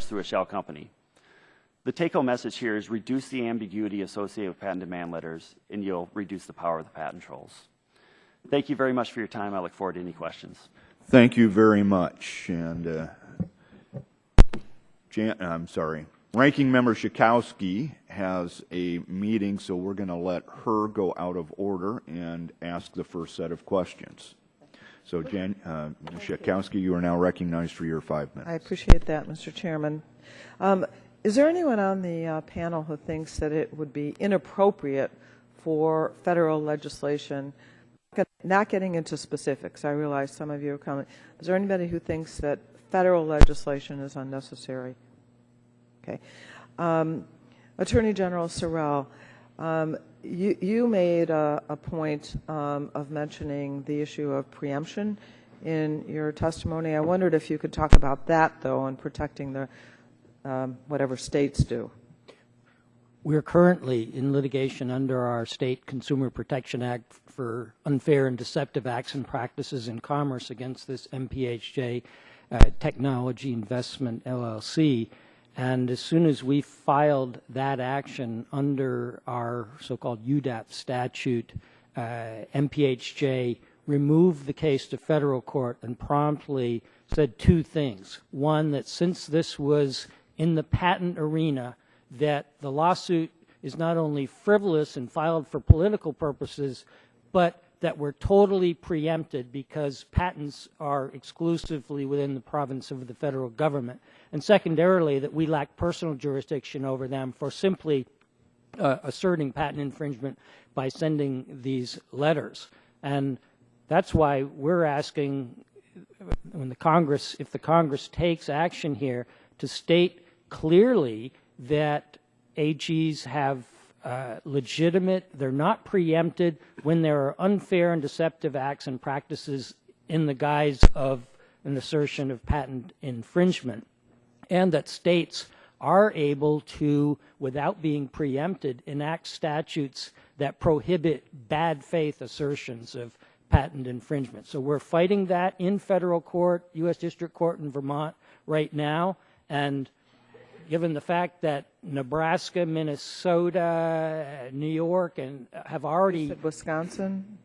through a shell company. The take-home message here is reduce the ambiguity associated with patent demand letters, and you'll reduce the power of the patent trolls. Thank you very much for your time. I look forward to any questions. Thank you very much. And Ranking Member Schakowsky has a meeting, so we're going to let her go out of order and ask the first set of questions. So, Ms. Schakowsky, you are now recognized for your 5 minutes. I appreciate that, Mr. Chairman. Is there anyone on the panel who thinks that it would be inappropriate for federal legislation, not getting into specifics, I realize some of you are coming, is there anybody who thinks that federal legislation is unnecessary? Okay. Attorney General Sorrell, you made a point of mentioning the issue of preemption in your testimony. I wondered if you could talk about that, though, and protecting the whatever states do. We're currently in litigation under our State Consumer Protection Act for unfair and deceptive acts and practices in commerce against this MPHJ Technology Investment LLC. And as soon as we filed that action under our so-called UDAP statute, MPHJ removed the case to federal court and promptly said 2 things. One, that since this was in the patent arena, that the lawsuit is not only frivolous and filed for political purposes, but that we're totally preempted because patents are exclusively within the province of the federal government. And secondarily, that we lack personal jurisdiction over them for simply asserting patent infringement by sending these letters. And that's why we're asking when the Congress, if the Congress takes action here, to state clearly that AGs have legitimate, they're not preempted when there are unfair and deceptive acts and practices in the guise of an assertion of patent infringement, and that states are able to, without being preempted, enact statutes that prohibit bad faith assertions of patent infringement. So we're fighting that in federal court, U.S. District Court in Vermont right now, and given the fact that Nebraska, Minnesota, New York, and have already... You said Wisconsin?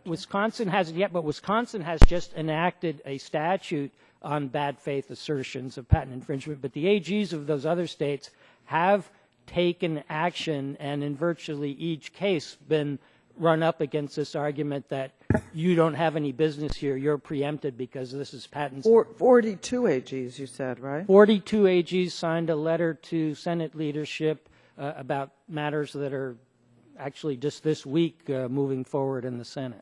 Wisconsin hasn't yet, but Wisconsin has just enacted a statute on bad faith assertions of patent infringement. But the AGs of those other states have taken action and in virtually each case been run up against this argument that you don't have any business here, you're preempted because this is patents. 42 AGs, you said, right? 42 AGs signed a letter to Senate leadership about matters that are actually just this week moving forward in the Senate.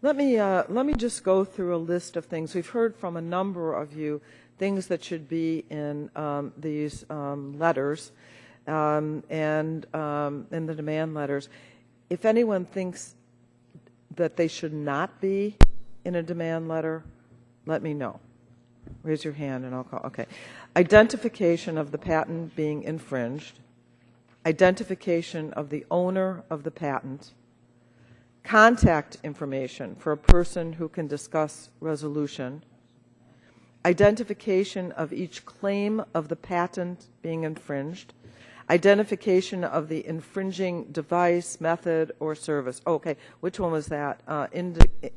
Let me just go through a list of things. We've heard from a number of you things that should be in these letters and in the demand letters. If anyone thinks that they should not be in a demand letter, let me know. Raise your hand and I'll call. Okay. Identification of the patent being infringed. Identification of the owner of the patent. Contact information for a person who can discuss resolution. Identification of each claim of the patent being infringed. Identification of the infringing device, method, or service. Okay, which one was that?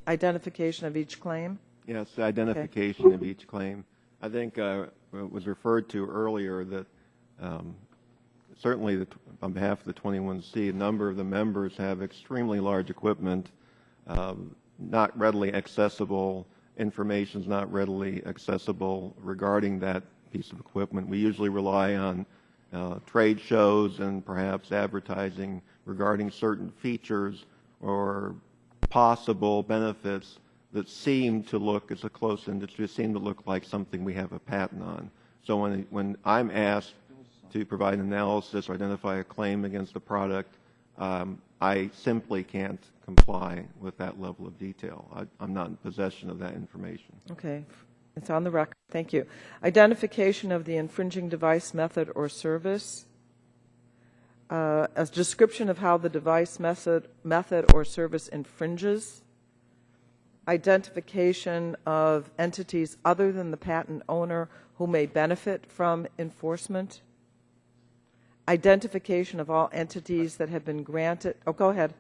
Identification of each claim? Yes, the identification of each claim. I think it was referred to earlier that certainly on behalf of the 21C, a number of the members have extremely large equipment, not readily accessible. Information is not readily accessible regarding that piece of equipment. We usually rely on trade shows and perhaps advertising regarding certain features or possible benefits that seem to look, as a close industry, seem to look like something we have a patent on. So when I'm asked to provide an analysis or identify a claim against a product, I simply can't comply with that level of detail. I'm not in possession of that information. Okay. It's on the record. Thank you. Identification of the infringing device, method, or service. A description of how the device, method, or service infringes. Identification of entities other than the patent owner who may benefit from enforcement. Identification of all entities that have been granted. Oh, go ahead.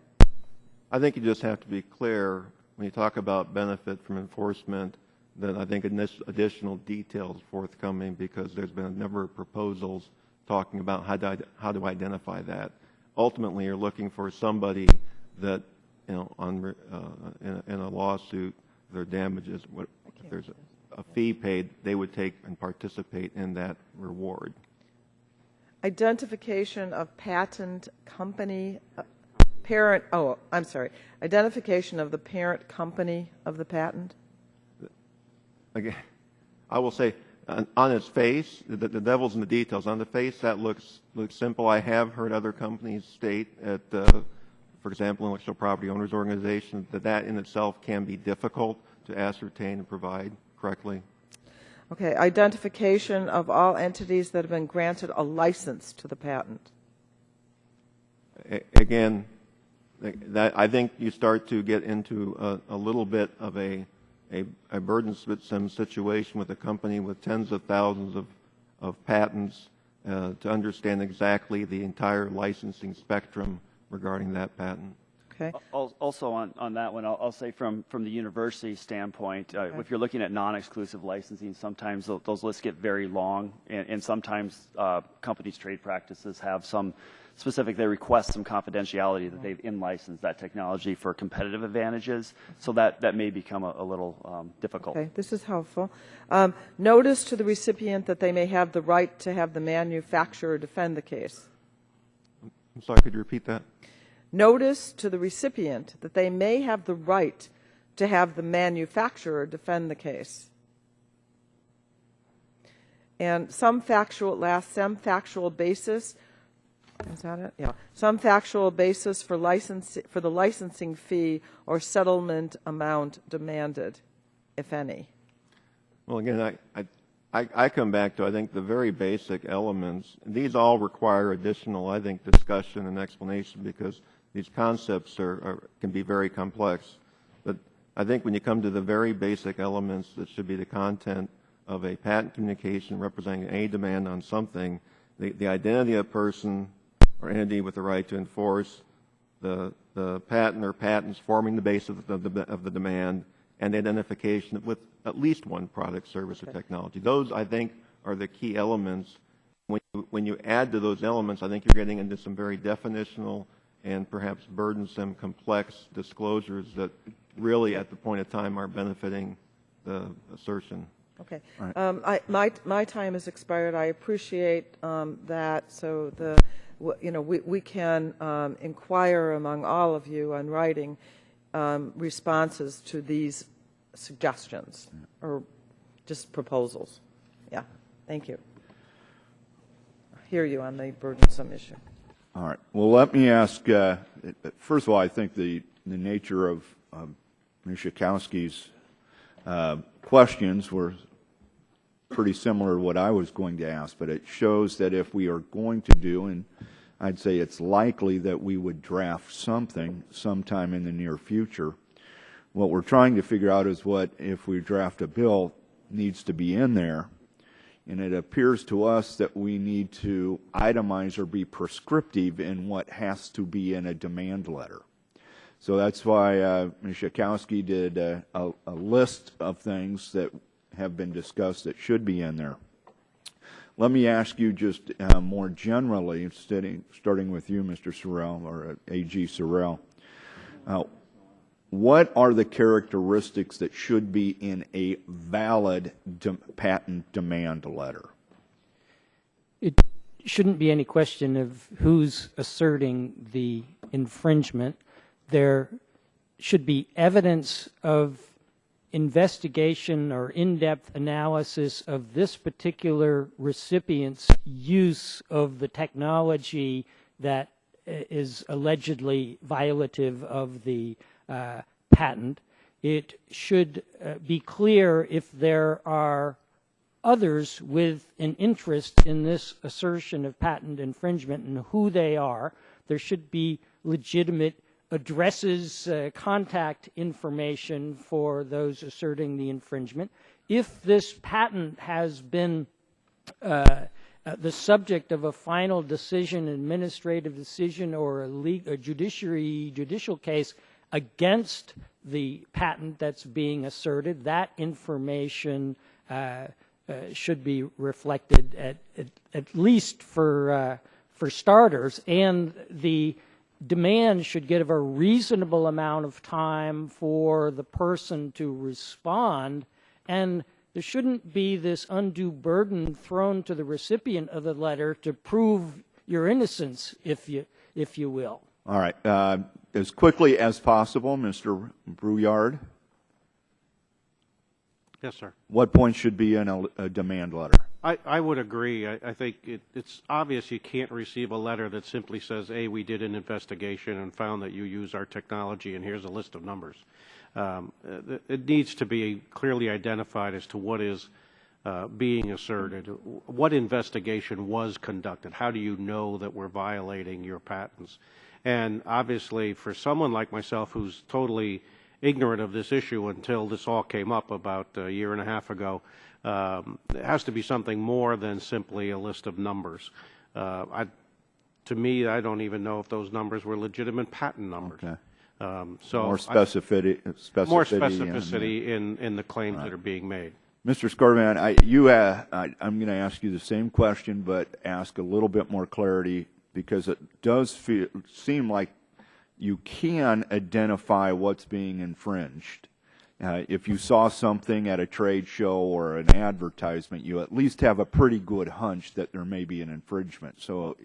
I think you just have to be clear when you talk about benefit from enforcement that I think additional details forthcoming because there's been a number of proposals talking about how to identify that. Ultimately, you're looking for somebody that, you know, in a lawsuit, their damages, if there's a fee paid, they would take and participate in that reward. Identification of patent company, parent, oh, I'm sorry. Identification of the parent company of the patent. Again, I will say, on its face, the devil's in the details. On the face, that looks simple. I have heard other companies state at, for example, intellectual property owners organizations, that in itself can be difficult to ascertain and provide correctly. Okay, identification of all entities that have been granted a license to the patent. Again, I think you start to get into a little bit of a burdensome situation with a company with tens of thousands of patents to understand exactly the entire licensing spectrum regarding that patent. Okay. Also on that one, I'll say from the university standpoint, if you're looking at non-exclusive licensing, sometimes those lists get very long, and sometimes companies' trade practices have some specific, they request some confidentiality that they've in-licensed that technology for competitive advantages, so that may become a little difficult. Okay, this is helpful. Notice to the recipient that they may have the right to have the manufacturer defend the case. I'm sorry, could you repeat that? Notice to the recipient that they may have the right to have the manufacturer defend the case. And some factual basis, is that it? Yeah. Some factual basis for the licensing fee or settlement amount demanded, if any. Well, again, I come back to, I think, the very basic elements. These all require additional, I think, discussion and explanation because these concepts can be very complex. But I think when you come to the very basic elements that should be the content of a patent communication representing a demand on something, the identity of a person or entity with the right to enforce, the patent or patents forming the base of the demand, and identification with at least one product, service, or technology. Those, I think, are the key elements. When you add to those elements, I think you're getting into some very definitional and perhaps burdensome, complex disclosures that really, at the point of time, are benefiting the assertion. Okay. Right. My time has expired. I appreciate that. So we can inquire among all of you on writing responses to these suggestions or just proposals. Yeah. Thank you. I hear you on the burdensome issue. All right. Well, let me ask, first of all, I think the nature of Ms. Schakowsky's questions were pretty similar to what I was going to ask, but it shows that if we are going to do, and I'd say it's likely that we would draft something sometime in the near future, what we're trying to figure out is what, if we draft a bill, needs to be in there. And it appears to us that we need to itemize or be prescriptive in what has to be in a demand letter. So that's why Ms. Schakowsky did a list of things that have been discussed that should be in there. Let me ask you just more generally, starting with you, Mr. Sorrell, or AG Sorrell. What are the characteristics that should be in a valid patent demand letter? It shouldn't be any question of who's asserting the infringement. There should be evidence of investigation or in-depth analysis of this particular recipient's use of the technology that is allegedly violative of the patent. It should be clear if there are others with an interest in this assertion of patent infringement and who they are. There should be legitimate addresses, contact information for those asserting the infringement. If this patent has been the subject of a final decision, administrative decision, or a judicial case against the patent that's being asserted, that information should be reflected at least for starters, and the demand should give a reasonable amount of time for the person to respond, and there shouldn't be this undue burden thrown to the recipient of the letter to prove your innocence, if you will. All right. As quickly as possible, Mr. Brouillard. Yes, sir. What points should be in a demand letter? I would agree. I think it's obvious you can't receive a letter that simply says, hey, we did an investigation and found that you use our technology and here's a list of numbers. It needs to be clearly identified as to what is being asserted. What investigation was conducted? How do you know that we're violating your patents? And obviously, for someone like myself who's totally ignorant of this issue until this all came up about a year and a half ago, it has to be something more than simply a list of numbers. To me, I don't even know if those numbers were legitimate patent numbers. Okay. So more specificity in the claims that are being made. Mr. Scarvan, I'm going to ask you the same question, but ask a little bit more clarity, because it does seem like you can identify what's being infringed. If you saw something at a trade show or an advertisement, you at least have a pretty good hunch that there may be an infringement. So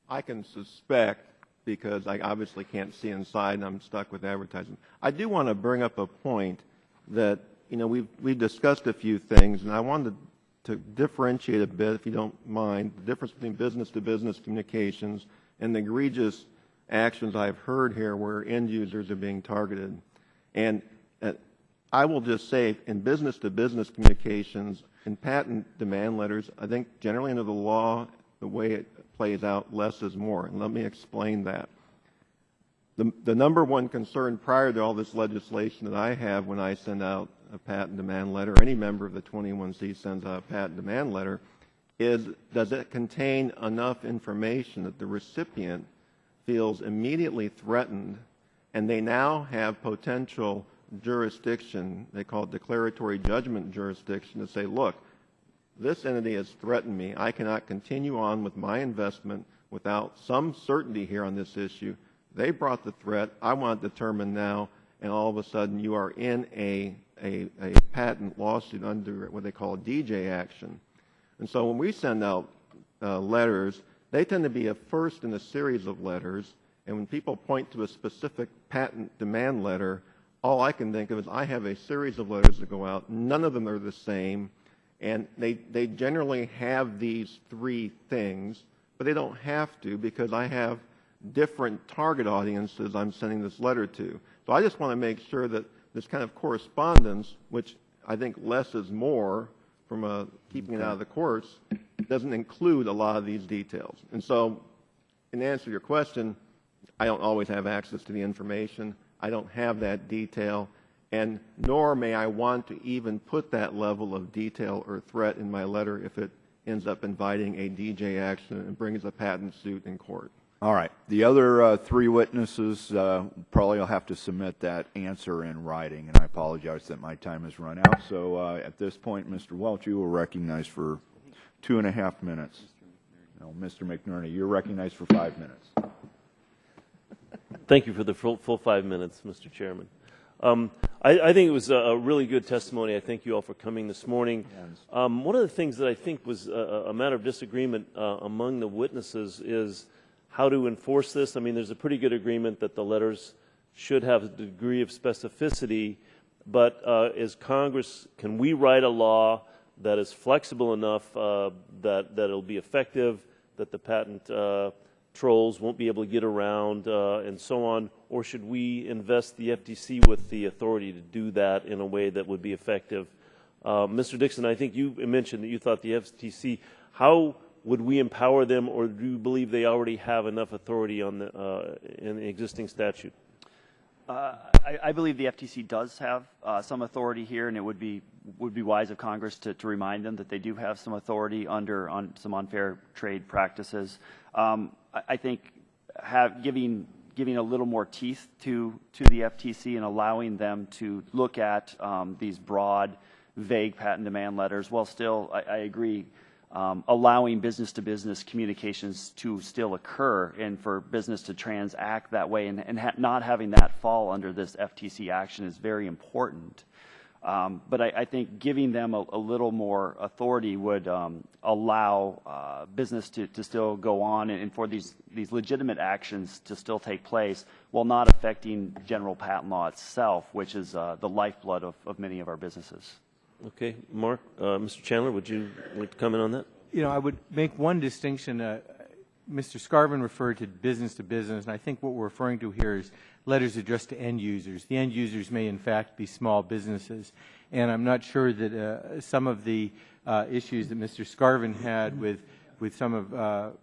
I can suspect, because I obviously can't see inside and I'm stuck with advertising. I do want to bring up a point that, we've discussed a few things, and I wanted to differentiate a bit, if you don't mind, the difference between business-to-business communications and the egregious actions I've heard here where end users are being targeted. And I will just say, in business-to-business communications, in patent demand letters, I think generally under the law, the way it plays out, less is more. And let me explain that. The number one concern prior to all this legislation that I have when I send out a patent demand letter, or any member of the 21C sends out a patent demand letter, is does it contain enough information that the recipient feels immediately threatened, and they now have potential jurisdiction, they call it declaratory judgment jurisdiction, to say, look, this entity has threatened me. I cannot continue on with my investment without some certainty here on this issue. They brought the threat. I want to determine now, and all of a sudden you are in a patent lawsuit under what they call a DJ action. And so when we send out letters, they tend to be a first in a series of letters, and when people point to a specific patent demand letter, all I can think of is I have a series of letters that go out. None of them are the same, and they generally have these three things, but they don't have to, because I have different target audiences I'm sending this letter to. So I just want to make sure that this kind of correspondence, which I think less is more, keeping it out of the courts doesn't include a lot of these details. And so, in answer to your question, I don't always have access to the information. I don't have that detail, and nor may I want to even put that level of detail or threat in my letter if it ends up inviting a DJ action and brings a patent suit in court. All right. The other three witnesses probably will have to submit that answer in writing, and I apologize that my time has run out. So at this point, Mr. Welch, you were recognized for 2.5 minutes. No, Mr. McNerney, you're recognized for 5 minutes. Thank you for the full 5 minutes, Mr. Chairman. I think it was a really good testimony. I thank you all for coming this morning. One of the things that I think was a matter of disagreement among the witnesses is how to enforce this. I mean, there's a pretty good agreement that the letters should have a degree of specificity, but as Congress, can we write a law that is flexible enough that it'll be effective, that the patent trolls won't be able to get around, and so on, or should we invest the FTC with the authority to do that in a way that would be effective? Mr. Dixon, I think you mentioned that you thought the FTC, how would we empower them, or do you believe they already have enough authority on in the existing statute? I believe the FTC does have some authority here, and it would be wise of Congress to remind them that they do have some authority on some unfair trade practices. I think giving a little more teeth to the FTC and allowing them to look at these broad, vague patent demand letters, while still, I agree, allowing business-to-business communications to still occur and for business to transact that way and not having that fall under this FTC action is very important. But I think giving them a little more authority would allow business to still go on and for these legitimate actions to still take place while not affecting general patent law itself, which is the lifeblood of many of our businesses. Okay, Mark, Mr. Chandler, would you like to comment on that? You know, I would make one distinction. Mr. Scarvin referred to business, and I think what we're referring to here is letters addressed to end users. The end users may, in fact, be small businesses, and I'm not sure that some of the issues that Mr. Scarvin had with some of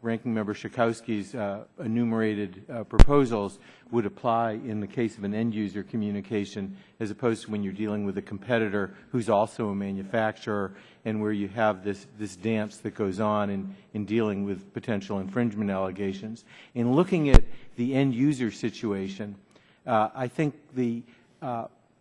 Ranking Member Schakowsky's enumerated proposals would apply in the case of an end-user communication as opposed to when you're dealing with a competitor who's also a manufacturer and where you have this dance that goes on in dealing with potential infringement allegations. In looking at the end-user situation, I think the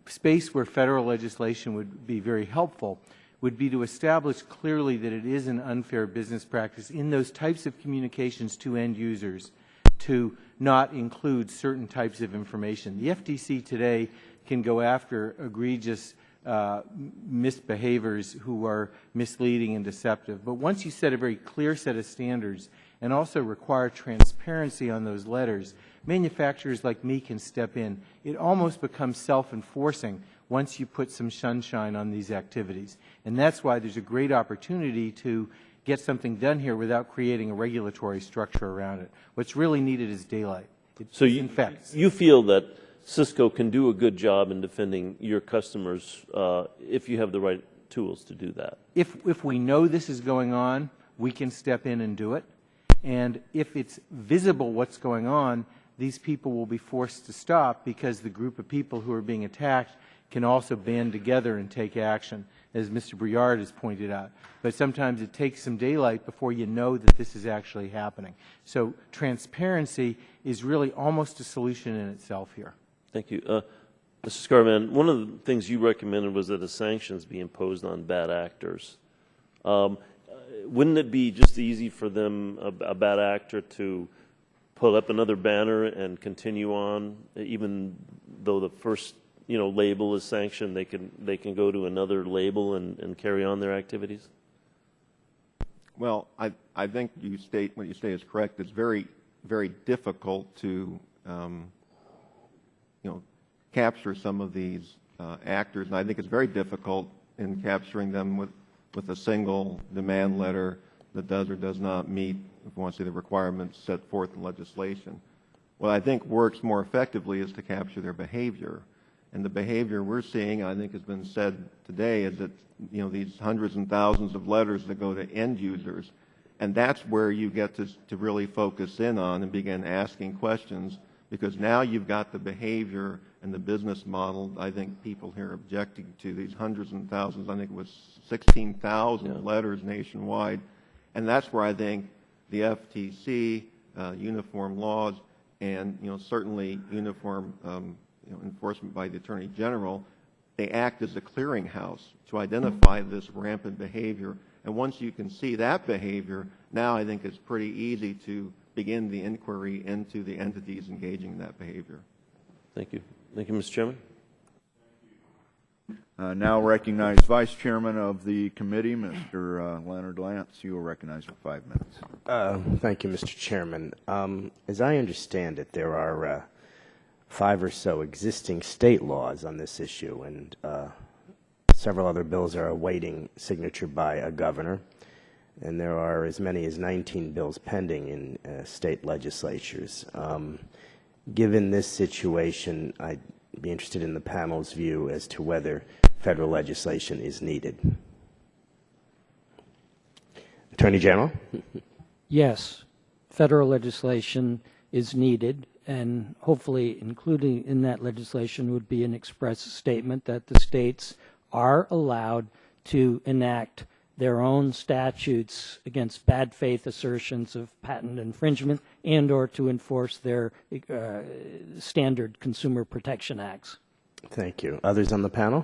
space where federal legislation would be very helpful would be to establish clearly that it is an unfair business practice in those types of communications to end users to not include certain types of information. The FTC today can go after egregious misbehaviors who are misleading and deceptive. But once you set a very clear set of standards and also require transparency on those letters, manufacturers like me can step in. It almost becomes self-enforcing once you put some sunshine on these activities. And that's why there's a great opportunity to get something done here without creating a regulatory structure around it. What's really needed is daylight. So you feel that Cisco can do a good job in defending your customers if you have the right tools to do that? If we know this is going on, we can step in and do it. And if it's visible what's going on, these people will be forced to stop because the group of people who are being attacked can also band together and take action, as Mr. Briard has pointed out. But sometimes it takes some daylight before you know that this is actually happening. So transparency is really almost a solution in itself here. Thank you. Mr. Scarman, one of the things you recommended was that the sanctions be imposed on bad actors. Wouldn't it be just easy for them, a bad actor, to pull up another banner and continue on, even though the first label is sanctioned, they can go to another label and carry on their activities? Well, I think what you say is correct. It's very, very difficult to capture some of these actors, and I think it's very difficult in capturing them with a single demand letter that does or does not meet, if you want to say, the requirements set forth in legislation. What I think works more effectively is to capture their behavior. And the behavior we're seeing, I think has been said today, is that, you know, these hundreds and thousands of letters that go to end users, and that's where you get to really focus in on and begin asking questions, because now you've got the behavior and the business model. I think people here are objecting to these hundreds and thousands. I think it was 16,000 letters nationwide. And that's where I think the FTC, uniform laws, and, you know, certainly uniform enforcement by the Attorney General, they act as a clearinghouse to identify this rampant behavior. And once you can see that behavior, now I think it's pretty easy to begin the inquiry into the entities engaging in that behavior. Thank you. Thank you, Mr. Chairman. Now recognize Vice Chairman of the committee, Mr. Leonard Lance. You are recognized for 5 minutes. Thank you, Mr. Chairman. As I understand it, there are 5 or so existing state laws on this issue, and several other bills are awaiting signature by a governor, and there are as many as 19 bills pending in state legislatures. Given this situation, I'd be interested in the panel's view as to whether federal legislation is needed. Attorney General? Yes, federal legislation is needed, and hopefully including in that legislation would be an express statement that the states are allowed to enact their own statutes against bad faith assertions of patent infringement and or to enforce their standard consumer protection acts. Thank you. Others on the panel?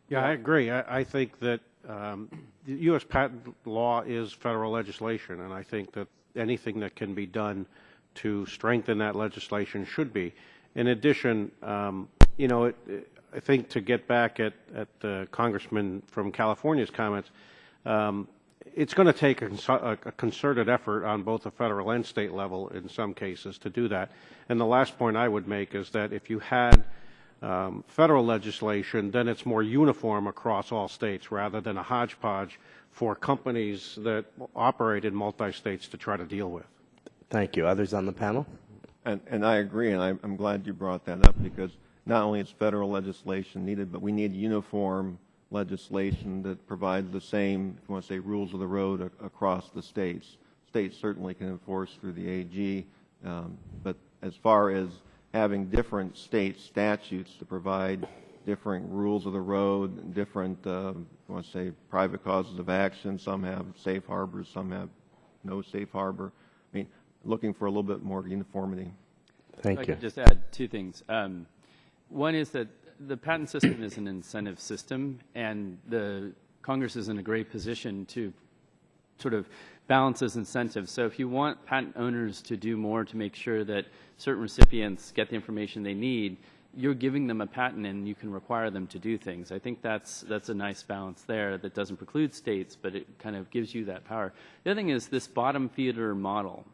Yeah, I agree. I think that the U.S. patent law is federal legislation, and I think that anything that can be done to strengthen that legislation should be. In addition, you know, I think to get back at the Congressman from California's comments, it's going to take a concerted effort on both the federal and state level in some cases to do that. And the last point I would make is that if you had federal legislation, then it's more uniform across all states rather than a hodgepodge for companies that operate in multi-states to try to deal with. Thank you. Others on the panel? And I agree, and I'm glad you brought that up, because not only is federal legislation needed, but we need uniform legislation that provides the same, if you want to say, rules of the road across the states. States certainly can enforce through the AG, but as far as having different state statutes to provide different rules of the road, different, if you want to say, private causes of action, some have safe harbors, some have no safe harbor. I mean, looking for a little bit more uniformity. Thank you. I could just add 2 things. One is that the patent system is an incentive system, and the Congress is in a great position to sort of balance those incentives. So if you want patent owners to do more to make sure that certain recipients get the information they need, you're giving them a patent and you can require them to do things. I think that's a nice balance there that doesn't preclude states, but it kind of gives you that power. The other thing is this bottom feeder model.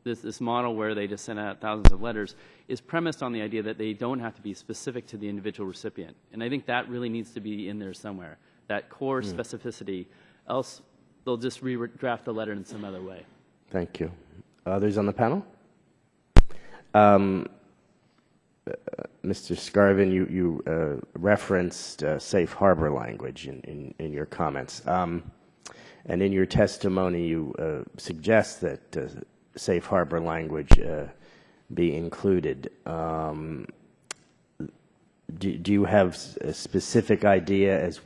This model where they just send out thousands of letters is premised on the idea that they don't have to be specific to the individual recipient. And I think that really needs to be in there somewhere, that core specificity. Else they'll just redraft the letter in some other way. Thank you. Others on the panel? Mr. Scarvin, you referenced safe harbor language in your comments. And in your testimony, you suggest that safe harbor language be included. Do you have a specific idea as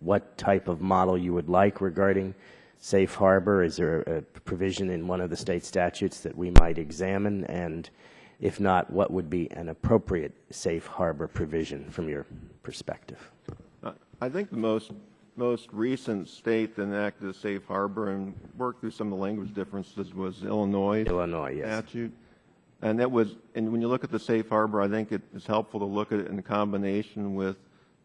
what type of model you would like regarding safe harbor? Is there a provision in one of the state statutes that we might examine? And if not, what would be an appropriate safe harbor provision from your perspective? I think the most recent state that enacted a safe harbor and worked through some of the language differences was Illinois. Illinois, yes. Statute. And that was, and when you look at the safe harbor, I think it is helpful to look at it in combination with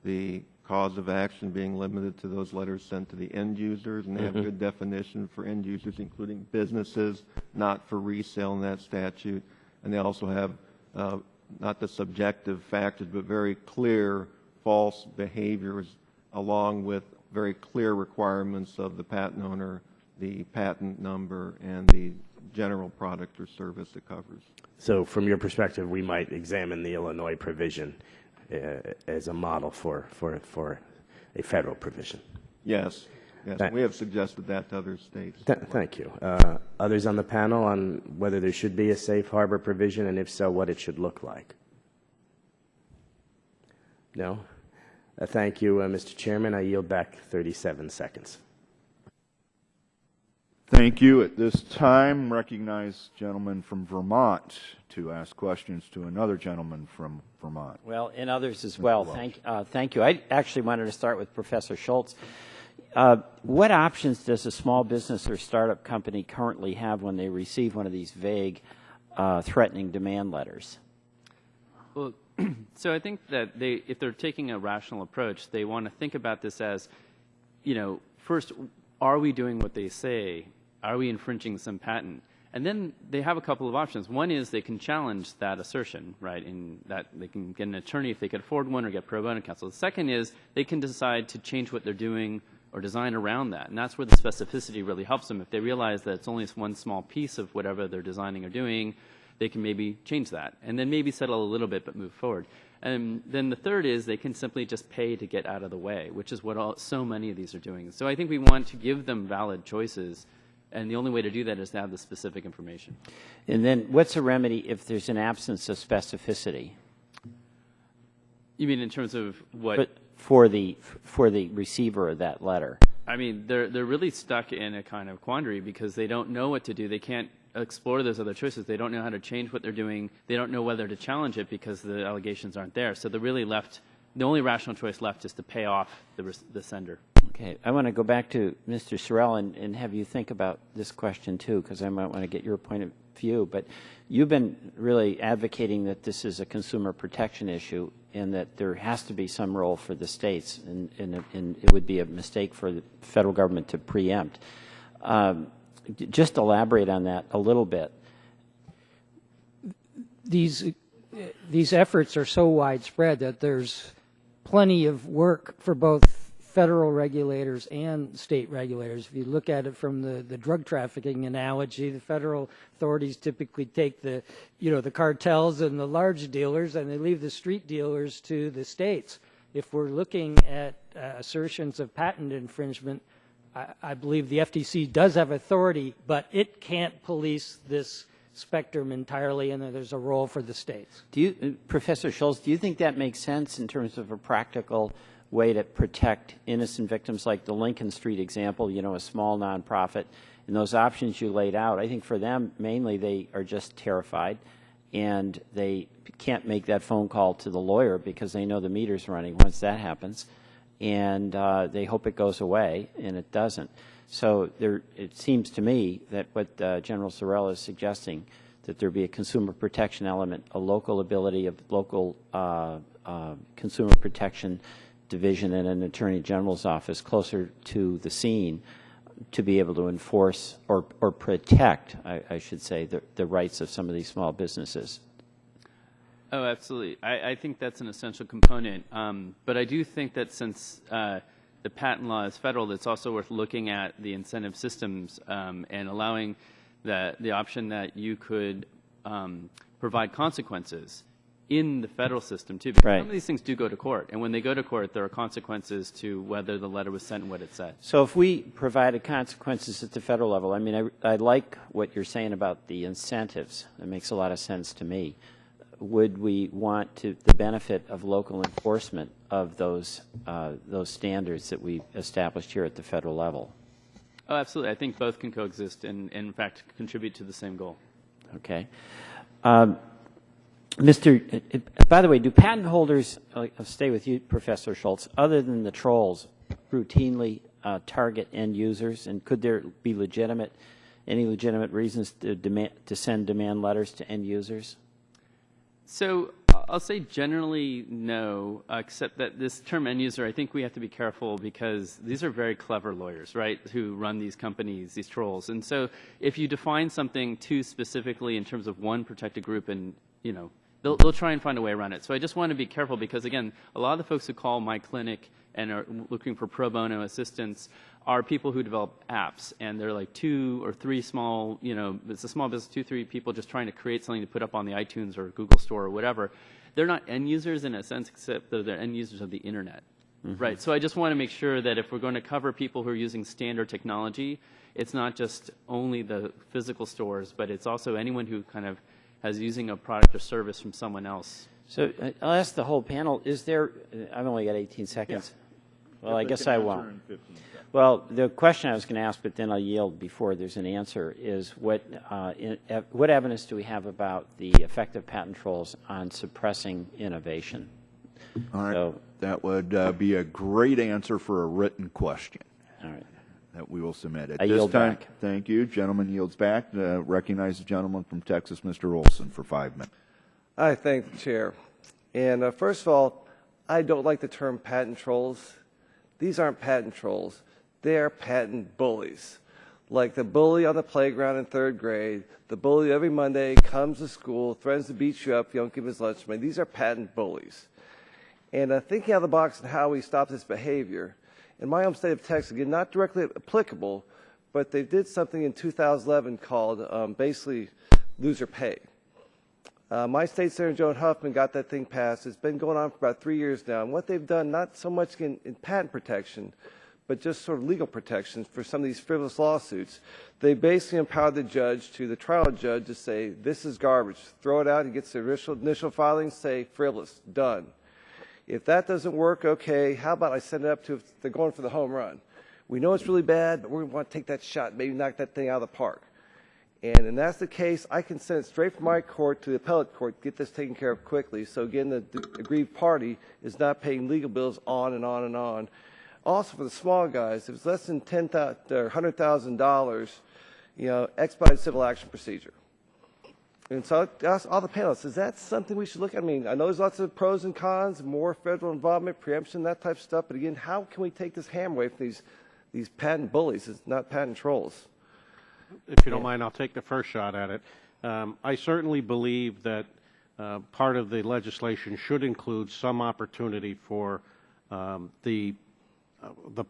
the cause of action being limited to those letters sent to the end users, and they have good definition for end users, including businesses, not for resale in that statute. And they also have not the subjective factors, but very clear false behaviors, along with very clear requirements of the patent owner, the patent number, and the general product or service it covers. So from your perspective, we might examine the Illinois provision as a model for a federal provision. Yes. Yes, we have suggested that to other states. Thank you. Others on the panel on whether there should be a safe harbor provision, and if so, what it should look like? No? Thank you, Mr. Chairman. I yield back 37 seconds. Thank you. At this time, recognize gentleman from Vermont to ask questions to another gentleman from Vermont. Well, and others as well. Thank you. I actually wanted to start with Professor Schultz. What options does a small business or startup company currently have when they receive one of these vague, threatening demand letters? Well, so I think that if they're taking a rational approach, they want to think about this as, first, are we doing what they say? Are we infringing some patent? And then they have a couple of options. One is they can challenge that assertion, right, in that they can get an attorney if they could afford one or get pro bono counsel. The second is they can decide to change what they're doing or design around that. And that's where the specificity really helps them. If they realize that it's only one small piece of whatever they're designing or doing, they can maybe change that and then maybe settle a little bit but move forward. And then the third is they can simply just pay to get out of the way, which is what so many of these are doing. So I think we want to give them valid choices, and the only way to do that is to have the specific information. And then what's a remedy if there's an absence of specificity? You mean in terms of what? But for the receiver of that letter. I mean, they're really stuck in a kind of quandary because they don't know what to do. They can't explore those other choices. They don't know how to change what they're doing. They don't know whether to challenge it because the allegations aren't there. So they're really left, the only rational choice left is to pay off the sender. Okay. I want to go back to Mr. Sorrell and have you think about this question too, because I might want to get your point of view. But you've been really advocating that this is a consumer protection issue and that there has to be some role for the states, and it would be a mistake for the federal government to preempt. Just elaborate on that a little bit. These efforts are so widespread that there's plenty of work for both federal regulators and state regulators. If you look at it from the drug trafficking analogy, the federal authorities typically take the cartels and the large dealers, and they leave the street dealers to the states. If we're looking at assertions of patent infringement, I believe the FTC does have authority, but it can't police this spectrum entirely, and there's a role for the states. Professor Schultz, do you think that makes sense in terms of a practical way to protect innocent victims, like the Lincoln Street example, a small nonprofit, and those options you laid out? I think for them, mainly, they are just terrified, and they can't make that phone call to the lawyer because they know the meter's running once that happens, and they hope it goes away, and it doesn't. So it seems to me that what General Sorrell is suggesting, that there be a consumer protection element, a local ability of local consumer protection division in an attorney general's office closer to the scene to be able to enforce or protect, I should say, the rights of some of these small businesses. Oh, absolutely. I think that's an essential component. But I do think that since the patent law is federal, it's also worth looking at the incentive systems and allowing the option that you could provide consequences in the federal system, too. Because some of these things do go to court. And when they go to court, there are consequences to whether the letter was sent and what it said. So if we provided consequences at the federal level, I mean, I like what you're saying about the incentives. That makes a lot of sense to me. Would we want the benefit of local enforcement of those standards that we established here at the federal level? Oh, absolutely. I think both can coexist and in fact, contribute to the same goal. Okay. By the way, do patent holders, I'll stay with you, Professor Schultz, other than the trolls, routinely target end users? And could there be any legitimate reasons to send demand letters to end users? So I'll say generally no, except that this term end user, I think we have to be careful because these are very clever lawyers, right, who run these companies, these trolls. And so if you define something too specifically in terms of one protected group, and they'll try and find a way around it. So I just want to be careful because, again, a lot of the folks who call my clinic and are looking for pro bono assistance are people who develop apps, and they're like 2 or 3 small, it's a small business, 2, 3 people just trying to create something to put up on the iTunes or Google Store or whatever. They're not end users in a sense, except that they're end users of the internet. Right. So I just want to make sure that if we're going to cover people who are using standard technology, it's not just only the physical stores, but it's also anyone who kind of has using a product or service from someone else. So I'll ask the whole panel, is there, I've only got 18 seconds. Yeah. Well, I guess I won't. Well, the question I was going to ask, but then I'll yield before there's an answer, is what evidence do we have about the effect of patent trolls on suppressing innovation? All right. So, that would be a great answer for a written question. All right. That we will submit at I this yield time. back. Thank you. Gentleman yields back. Recognize the gentleman from Texas, Mr. Olson, for 5 minutes. I thank the chair. And first of all, I don't like the term patent trolls. These aren't patent trolls. They are patent bullies. Like the bully on the playground in 3rd grade, the bully every Monday comes to school, threatens to beat you up if you don't give him his lunch money. These are patent bullies. And thinking out of the box on how we stop this behavior, in my home state of Texas, again, not directly applicable, but they did something in 2011 called basically loser pay. My state senator, Joan Huffman, got that thing passed. It's been going on for about 3 years now. And what they've done, not so much in patent protection, but just sort of legal protections for some of these frivolous lawsuits, they basically empowered the trial judge to say, this is garbage. Throw it out. He gets the initial filing, say, frivolous, done. If that doesn't work, okay, how about I send it up to, if they're going for the home run. We know it's really bad, but we're going to want to take that shot, maybe knock that thing out of the park. And that's the case, I can send it straight from my court to the appellate court, get this taken care of quickly. So again, the aggrieved party is not paying legal bills on and on and on. Also for the small guys, if it's less than $10,000 or $100,000, expedited civil action procedure. And so I ask all the panelists, is that something we should look at? I mean, I know there's lots of pros and cons, more federal involvement, preemption, that type of stuff. But again, how can we take this hammer away from these patent bullies? It's not patent trolls. If you don't mind, I'll take the first shot at it. I certainly believe that part of the legislation should include some opportunity for the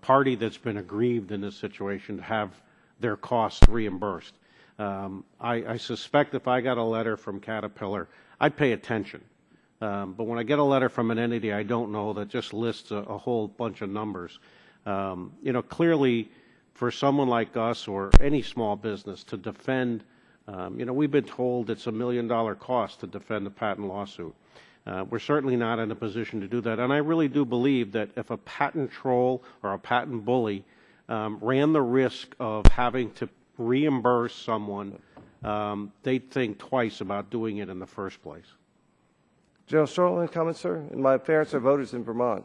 party that's been aggrieved in this situation to have their costs reimbursed. I suspect if I got a letter from Caterpillar, I'd pay attention. But when I get a letter from an entity I don't know that just lists a whole bunch of numbers, clearly for someone like us or any small business to defend, we've been told it's $1 million cost to defend a patent lawsuit. We're certainly not in a position to do that. And I really do believe that if a patent troll or a patent bully ran the risk of having to reimburse someone, they'd think twice about doing it in the first place. General Stroll, any comments, sir? And my parents are voters in Vermont.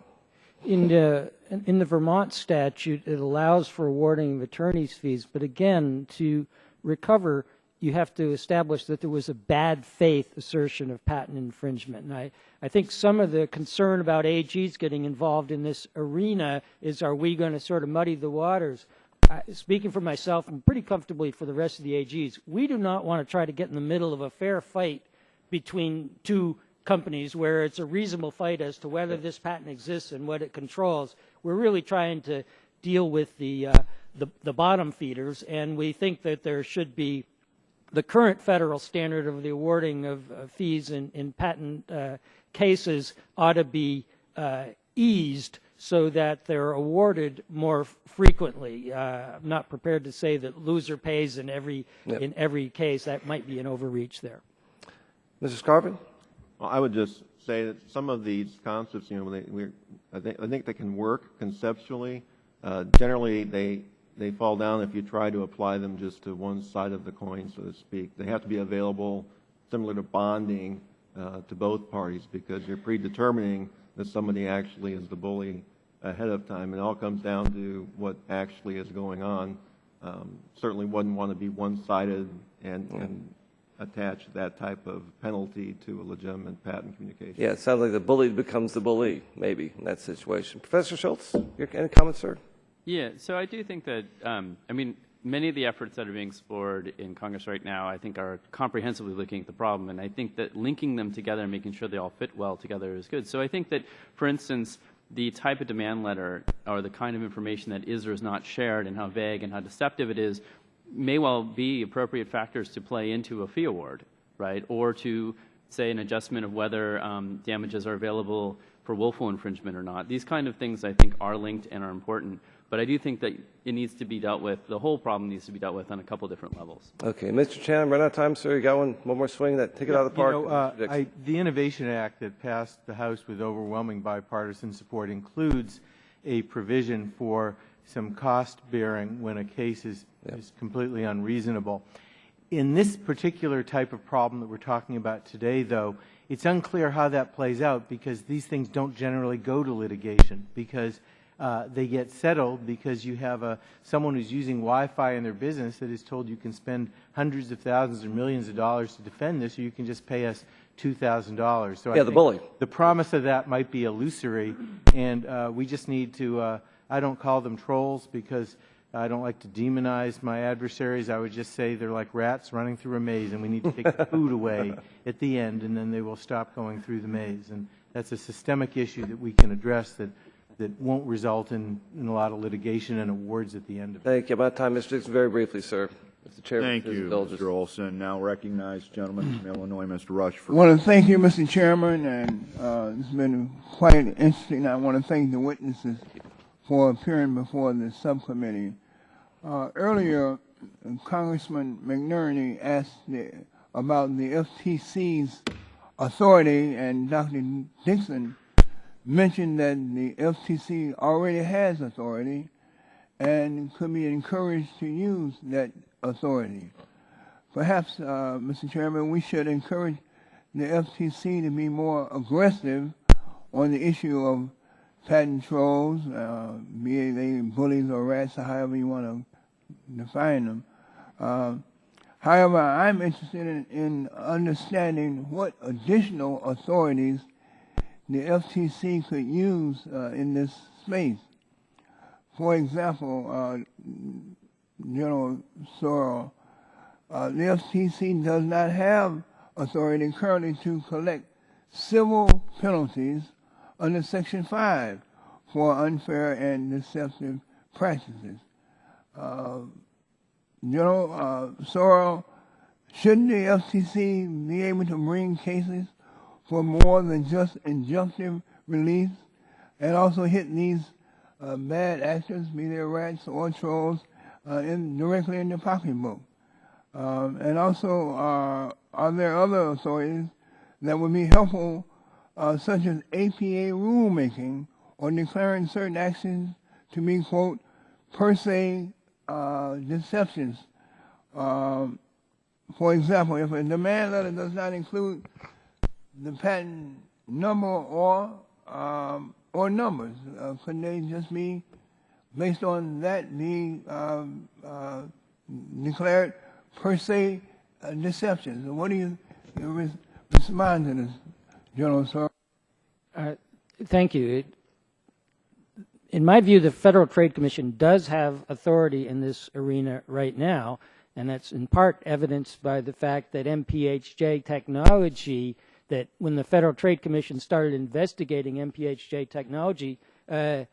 In the Vermont statute, it allows for awarding of attorney's fees, but again, to recover, you have to establish that there was a bad faith assertion of patent infringement. And I think some of the concern about AGs getting involved in this arena is, are we going to sort of muddy the waters? Speaking for myself and pretty comfortably for the rest of the AGs, we do not want to try to get in the middle of a fair fight between two companies where it's a reasonable fight as to whether this patent exists and what it controls. We're really trying to deal with the bottom feeders, and we think that there should be the current federal standard of the awarding of fees in patent cases ought to be eased so that they're awarded more frequently. I'm not prepared to say that loser pays in every case. That might be an overreach there. Mr. Scarpin? Well, I would just say that some of these concepts, I think they can work conceptually. Generally, they fall down if you try to apply them just to one side of the coin, so to speak. They have to be available, similar to bonding, to both parties, because you're predetermining that somebody actually is the bully ahead of time. It all comes down to what actually is going on. Certainly wouldn't want to be one-sided and attach that type of penalty to a legitimate patent communication. Yeah, it sounds like the bully becomes the bully, maybe, in that situation. Professor Schultz, any comments, sir? Yeah, so I do think that, many of the efforts that are being explored in Congress right now, I think, are comprehensively looking at the problem, and I think that linking them together and making sure they all fit well together is good. So I think that, for instance, the type of demand letter or the kind of information that is or is not shared and how vague and how deceptive it is may well be appropriate factors to play into a fee award, right? Or to say an adjustment of whether damages are available for willful infringement or not. These kind of things I think are linked and are important, but I do think that it needs to be dealt with, the whole problem needs to be dealt with on a couple different levels. Okay, Mr. Chan, run out of time, sir. You got one more swing, take it out of the park. You know, the Innovation Act that passed the House with overwhelming bipartisan support includes a provision for some cost bearing when a case is completely unreasonable. In this particular type of problem that we're talking about today, though, it's unclear how that plays out because these things don't generally go to litigation because they get settled because you have someone who's using Wi-Fi in their business that is told you can spend hundreds of thousands or millions of dollars to defend this, or you can just pay us $2,000. So yeah, the bully. The promise of that might be illusory, and we just need to. I don't call them trolls because I don't like to demonize my adversaries. I would just say they're like rats running through a maze, and we need to take the food away at the end, and then they will stop going through the maze. And that's a systemic issue that we can address that won't result in a lot of litigation and awards at the end of it. Thank you. About time, Mr. Dixon, very briefly, sir. Mr. Chairman, thank you, Mr. Olson. Now recognize gentleman from Illinois, Mr. Rush. I want to thank you, Mr. Chairman, and it's been quite interesting. I want to thank the witnesses for appearing before the subcommittee. Earlier, Congressman McNerney asked about the FTC's authority, and Dr. Dixon mentioned that the FTC already has authority and could be encouraged to use that authority. Perhaps, Mr. Chairman, we should encourage the FTC to be more aggressive on the issue of patent trolls, be they bullies or rats or however you want to define them. However, I'm interested in understanding what additional authorities the FTC could use in this space. For example, General Sorrell, the FTC does not have authority currently to collect civil penalties under Section 5 for unfair and deceptive practices. General Sorrell, shouldn't the FTC be able to bring cases for more than just injunctive relief and also hit these bad actors, be they rats or trolls, directly in the pocketbook? And also, are there other authorities that would be helpful, such as APA rulemaking or declaring certain actions to be, quote, per se deceptions? For example, if a demand letter does not include the patent number or numbers, could they just be, based on that, be declared per se deceptions? What do you respond to this, General Sorrell? Thank you. In my view, the Federal Trade Commission does have authority in this arena right now, and that's in part evidenced by the fact that MPHJ technology, that when the Federal Trade Commission started investigating MPHJ technology, it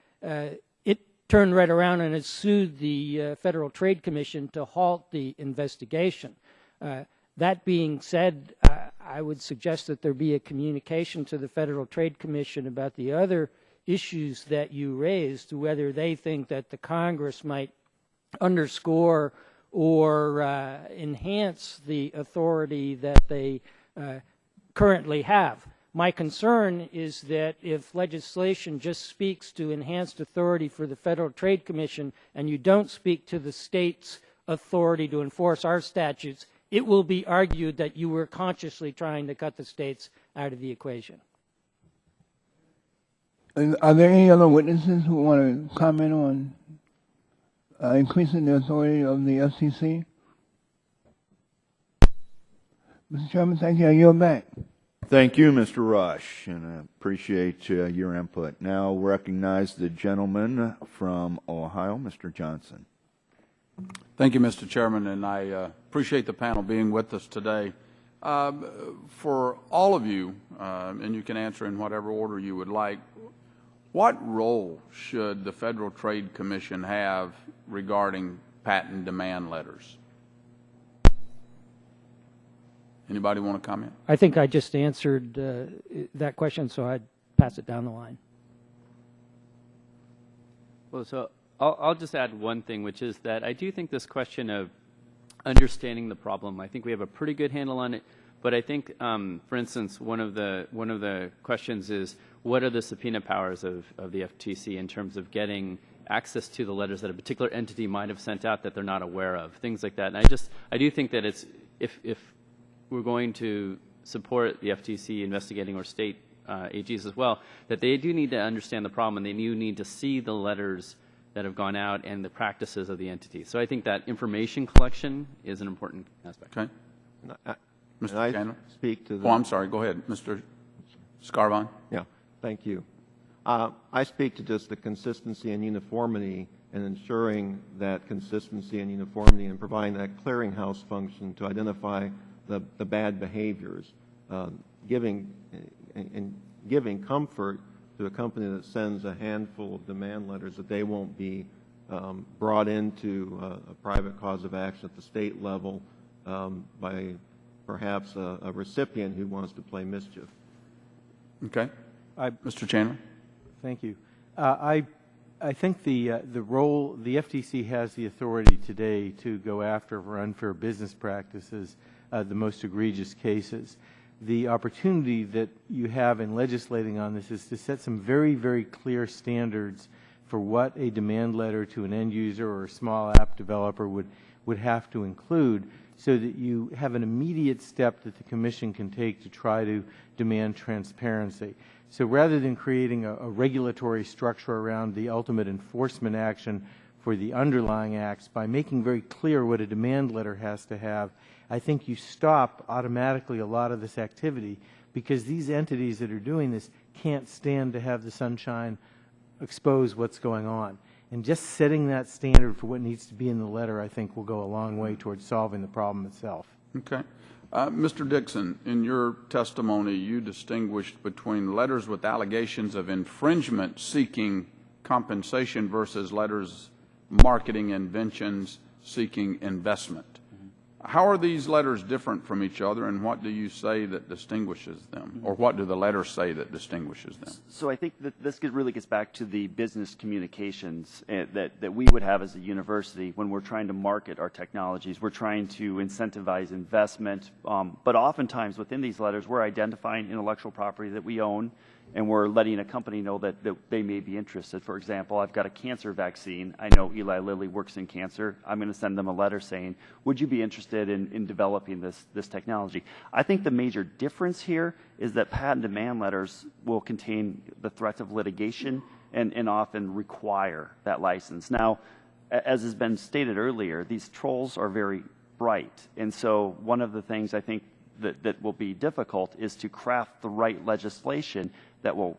turned right around and it sued the Federal Trade Commission to halt the investigation. That being said, I would suggest that there be a communication to the Federal Trade Commission about the other issues that you raised, whether they think that the Congress might underscore or enhance the authority that they currently have. My concern is that if legislation just speaks to enhanced authority for the Federal Trade Commission and you don't speak to the state's authority to enforce our statutes, it will be argued that you were consciously trying to cut the states out of the equation. Are there any other witnesses who want to comment on increasing the authority of the FCC? Mr. Chairman, thank you. I yield back. Thank you, Mr. Rush, and I appreciate your input. Now recognize the gentleman from Ohio, Mr. Johnson. Thank you, Mr. Chairman, and I appreciate the panel being with us today. For all of you, and you can answer in whatever order you would like, What role should the Federal Trade Commission have regarding patent demand letters? Anybody want to comment? I think I just answered that question, so I'd pass it down the line. Well, so I'll just add one thing, which is that I do think this question of understanding the problem, I think we have a pretty good handle on it. But I think, for instance, one of the questions is, what are the subpoena powers of the FTC in terms of getting access to the letters that a particular entity might have sent out that they're not aware of, things like that. And I do think that it's, if we're going to support the FTC investigating, or state AGs as well, that they do need to understand the problem, and they do need to see the letters that have gone out and the practices of the entity. So I think that information collection is an important aspect. Okay. Mr. Chandler? Speak to the... Oh, I'm sorry. Go ahead. Mr. Scarvon? Yeah, thank you. I speak to just the consistency and uniformity, and ensuring that consistency and uniformity, and providing that clearinghouse function to identify the bad behaviors, giving comfort to a company that sends a handful of demand letters that they won't be brought into a private cause of action at the state level by perhaps a recipient who wants to play mischief. Okay. Mr. Chandler? Thank you. I think the role, the FTC has the authority today to go after for unfair business practices, the most egregious cases. The opportunity that you have in legislating on this is to set some very, very clear standards for what a demand letter to an end user or a small app developer would have to include, so that you have an immediate step that the Commission can take to try to demand transparency. So rather than creating a regulatory structure around the ultimate enforcement action for the underlying acts, by making very clear what a demand letter has to have, I think you stop automatically a lot of this activity, because these entities that are doing this can't stand to have the sunshine expose what's going on. And just setting that standard for what needs to be in the letter, I think, will go a long way towards solving the problem itself. Okay. Mr. Dixon, in your testimony, you distinguished between letters with allegations of infringement seeking compensation versus letters marketing inventions seeking investment. How are these letters different from each other, and what do you say that distinguishes them, or what do the letters say that distinguishes them? So I think that this really gets back to the business communications that we would have as a university when we're trying to market our technologies. We're trying to incentivize investment, but oftentimes within these letters we're identifying intellectual property that we own, and we're letting a company know that they may be interested. For example, I've got a cancer vaccine. I know Eli Lilly works in cancer. I'm going to send them a letter saying, would you be interested in developing this technology? I think the major difference here is that patent demand letters will contain the threat of litigation and often require that license. Now, as has been stated earlier, these trolls are very bright. And so one of the things I think that will be difficult is to craft the right legislation that will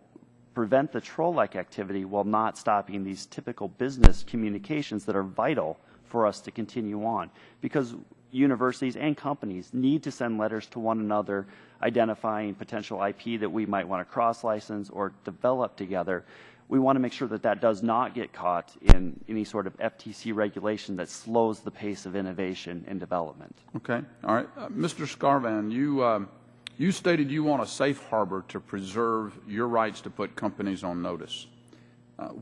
prevent the troll-like activity while not stopping these typical business communications that are vital for us to continue on. Because universities and companies need to send letters to one another identifying potential IP that we might want to cross-license or develop together. We want to make sure that that does not get caught in any sort of FTC regulation that slows the pace of innovation and development. Okay. All right. Mr. Scarvan, you stated you want a safe harbor to preserve your rights to put companies on notice.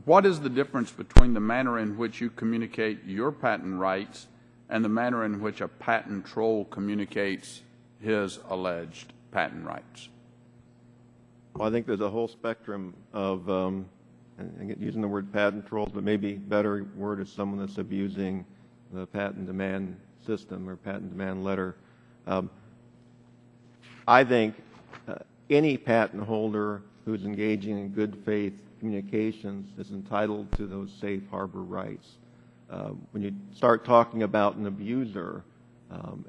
What is the difference between the manner in which you communicate your patent rights and the manner in which a patent troll communicates his alleged patent rights? Well, I think there's a whole spectrum of, and using the word patent trolls, but maybe a better word is someone that's abusing the patent demand system or patent demand letter. I think any patent holder who's engaging in good faith communications is entitled to those safe harbor rights. When you start talking about an abuser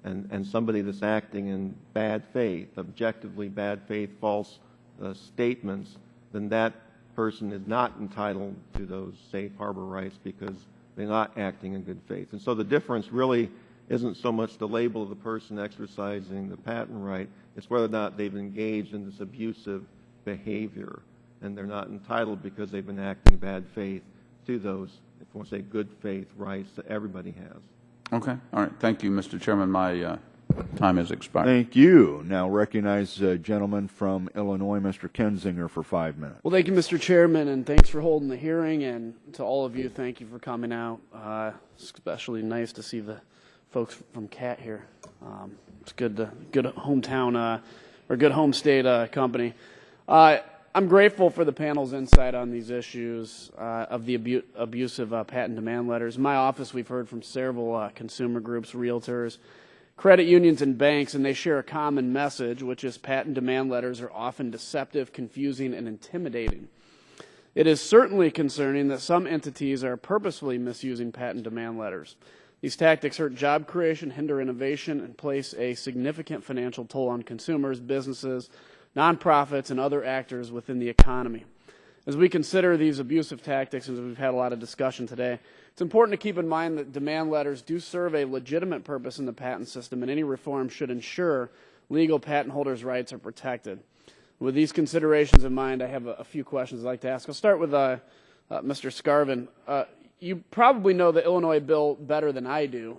and somebody that's acting in bad faith, objectively bad faith, false statements, then that person is not entitled to those safe harbor rights because they're not acting in good faith. And so the difference really isn't so much the label of the person exercising the patent right, it's whether or not they've engaged in this abusive behavior. and they're not entitled because they've been acting in bad faith to those, if you want to say, good faith rights that everybody has. Okay. All right. Thank you, Mr. Chairman. My time has expired. Thank you. Now recognize gentleman from Illinois, Mr. Kensinger, for 5 minutes. Well, thank you, Mr. Chairman, and thanks for holding the hearing. And to all of you, thank you for coming out. Especially nice to see the folks from CAT here. It's good hometown or good home state company. I'm grateful for the panel's insight on these issues of the abusive patent demand letters. In my office, we've heard from several consumer groups, realtors, credit unions, and banks, and they share a common message, which is patent demand letters are often deceptive, confusing, and intimidating. It is certainly concerning that some entities are purposefully misusing patent demand letters. These tactics hurt job creation, hinder innovation, and place a significant financial toll on consumers, businesses, nonprofits, and other actors within the economy. As we consider these abusive tactics, and as we've had a lot of discussion today, it's important to keep in mind that demand letters do serve a legitimate purpose in the patent system, and any reform should ensure legal patent holders' rights are protected. With these considerations in mind, I have a few questions I'd like to ask. I'll start with Mr. Scarvin. You probably know the Illinois bill better than I do,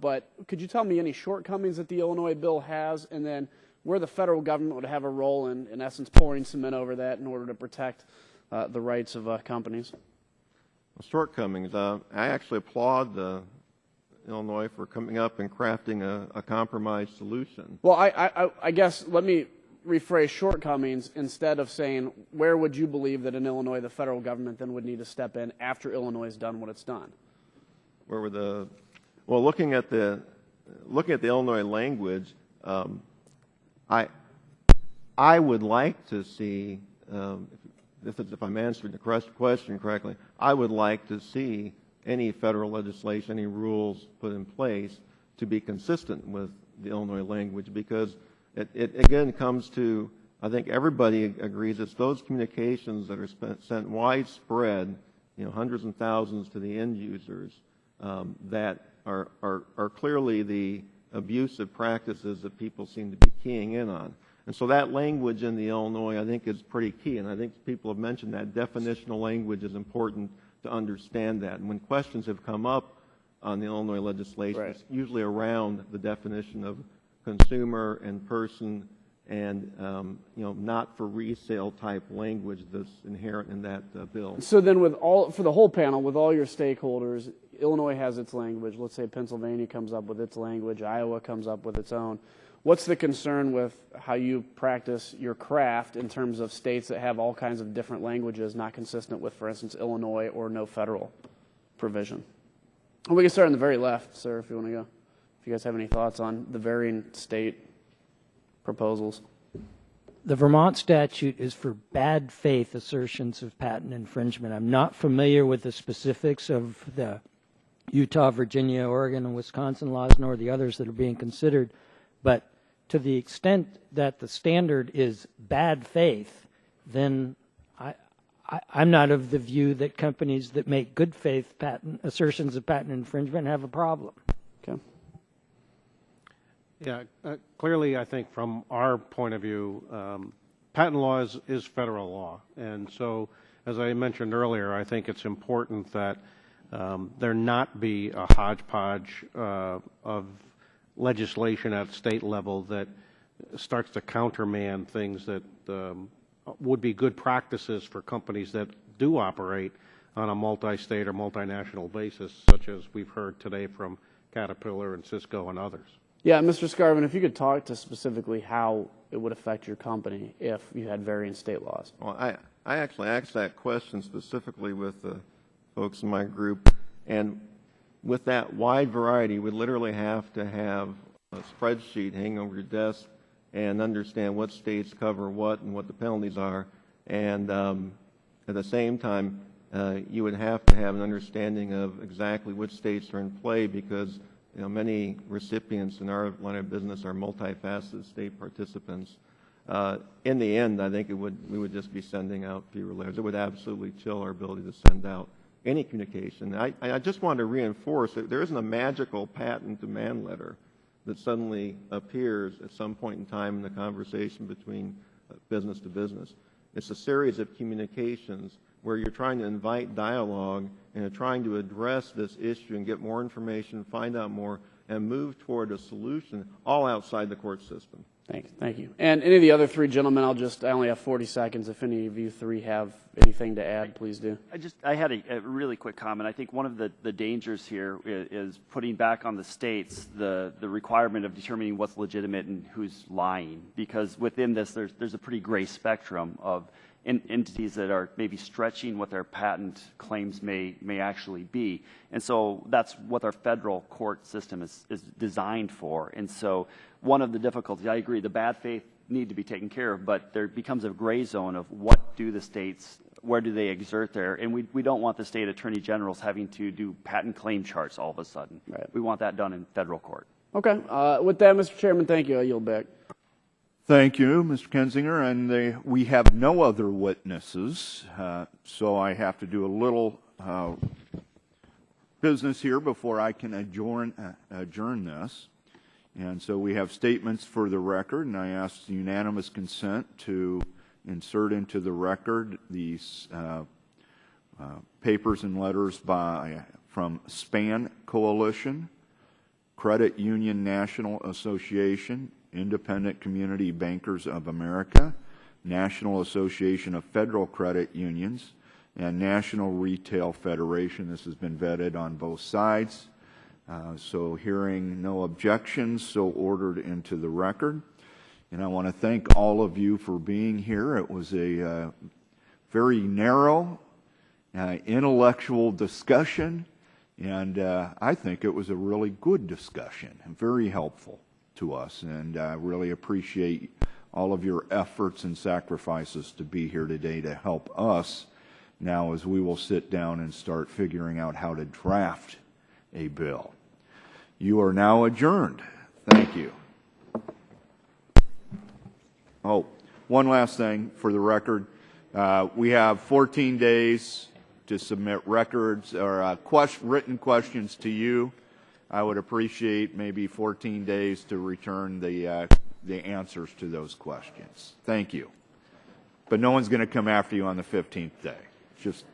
but could you tell me any shortcomings that the Illinois bill has, and then where the federal government would have a role in essence, pouring cement over that in order to protect the rights of companies? Shortcomings. I actually applaud Illinois for coming up and crafting a compromise solution. Well, I guess let me rephrase shortcomings instead of saying where would you believe that in Illinois the federal government then would need to step in after Illinois has done what it's done? Where would looking at the Illinois language, I would like to see, if I'm answering the question correctly, I would like to see any federal legislation, any rules put in place to be consistent with the Illinois language, because it again comes to, I think everybody agrees, it's those communications that are sent widespread, hundreds and thousands to the end users, that are clearly the abusive practices that people seem to be keying in on. And so that language in the Illinois, I think, is pretty key. And I think people have mentioned that definitional language is important to understand that. And when questions have come up on the Illinois legislation, it's usually around the definition of consumer and person and, not for resale type language that's inherent in that bill. So then for the whole panel, with all your stakeholders, Illinois has its language. Let's say Pennsylvania comes up with its language. Iowa comes up with its own. What's the concern with how you practice your craft in terms of states that have all kinds of different languages not consistent with, for instance, Illinois or no federal provision? And we can start on the very left, sir, if you want to go. If you guys have any thoughts on the varying state proposals. The Vermont statute is for bad faith assertions of patent infringement. I'm not familiar with the specifics of the Utah, Virginia, Oregon, and Wisconsin laws, nor the others that are being considered, but to the extent that the standard is bad faith, then I'm not of the view that companies that make good faith patent assertions of patent infringement have a problem. Okay. Yeah, clearly, I think from our point of view, patent law is federal law. And so, as I mentioned earlier, I think it's important that there not be a hodgepodge of legislation at state level that starts to countermand things that would be good practices for companies that do operate on a multi-state or multinational basis, such as we've heard today from Caterpillar and Cisco and others. Yeah, Mr. Scarvin, if you could talk to specifically how it would affect your company if you had varying state laws. Well, I actually asked that question specifically with the folks in my group, and with that wide variety, we literally have to have a spreadsheet hanging over your desk and understand what states cover what and what the penalties are. And at the same time, you would have to have an understanding of exactly which states are in play, because many recipients in our line of business are multifaceted state participants. In the end, I think we would just be sending out fewer letters. It would absolutely chill our ability to send out any communication. I just want to reinforce that there isn't a magical patent demand letter that suddenly appears at some point in time in the conversation between business to business. It's a series of communications where you're trying to invite dialogue and you're trying to address this issue and get more information, find out more, and move toward a solution all outside the court system. Thank you. And any of the other three gentlemen, I only have 40 seconds. If any of you three have anything to add, please do. I had a really quick comment. I think one of the dangers here is putting back on the states the requirement of determining what's legitimate and who's lying, because within this there's a pretty gray spectrum of entities that are maybe stretching what their patent claims may actually be. And so that's what our federal court system is designed for. And so one of the difficulties, I agree, the bad faith need to be taken care of, but there becomes a gray zone of what do the states, where do they exert there, and we don't want the state attorney generals having to do patent claim charts all of a sudden. Right. We want that done in federal court. Okay. With that, Mr. Chairman, thank you. I yield back. Thank you, Mr. Kensinger. And we have no other witnesses, so I have to do a little business here before I can adjourn this. And so we have statements for the record, and I ask unanimous consent to insert into the record these papers and letters from SPAN Coalition, Credit Union National Association, Independent Community Bankers of America, National Association of Federal Credit Unions, and National Retail Federation. This has been vetted on both sides. So hearing no objections, so ordered into the record. And I want to thank all of you for being here. It was a very narrow, intellectual discussion, and I think it was a really good discussion and very helpful to us. And I really appreciate all of your efforts and sacrifices to be here today to help us now as we will sit down and start figuring out how to draft a bill. You are now adjourned. Thank you. Oh, one last thing for the record. We have 14 days to submit records or written questions to you. I would appreciate maybe 14 days to return the answers to those questions. Thank you. But no one's going to come after you on the 15th day. Just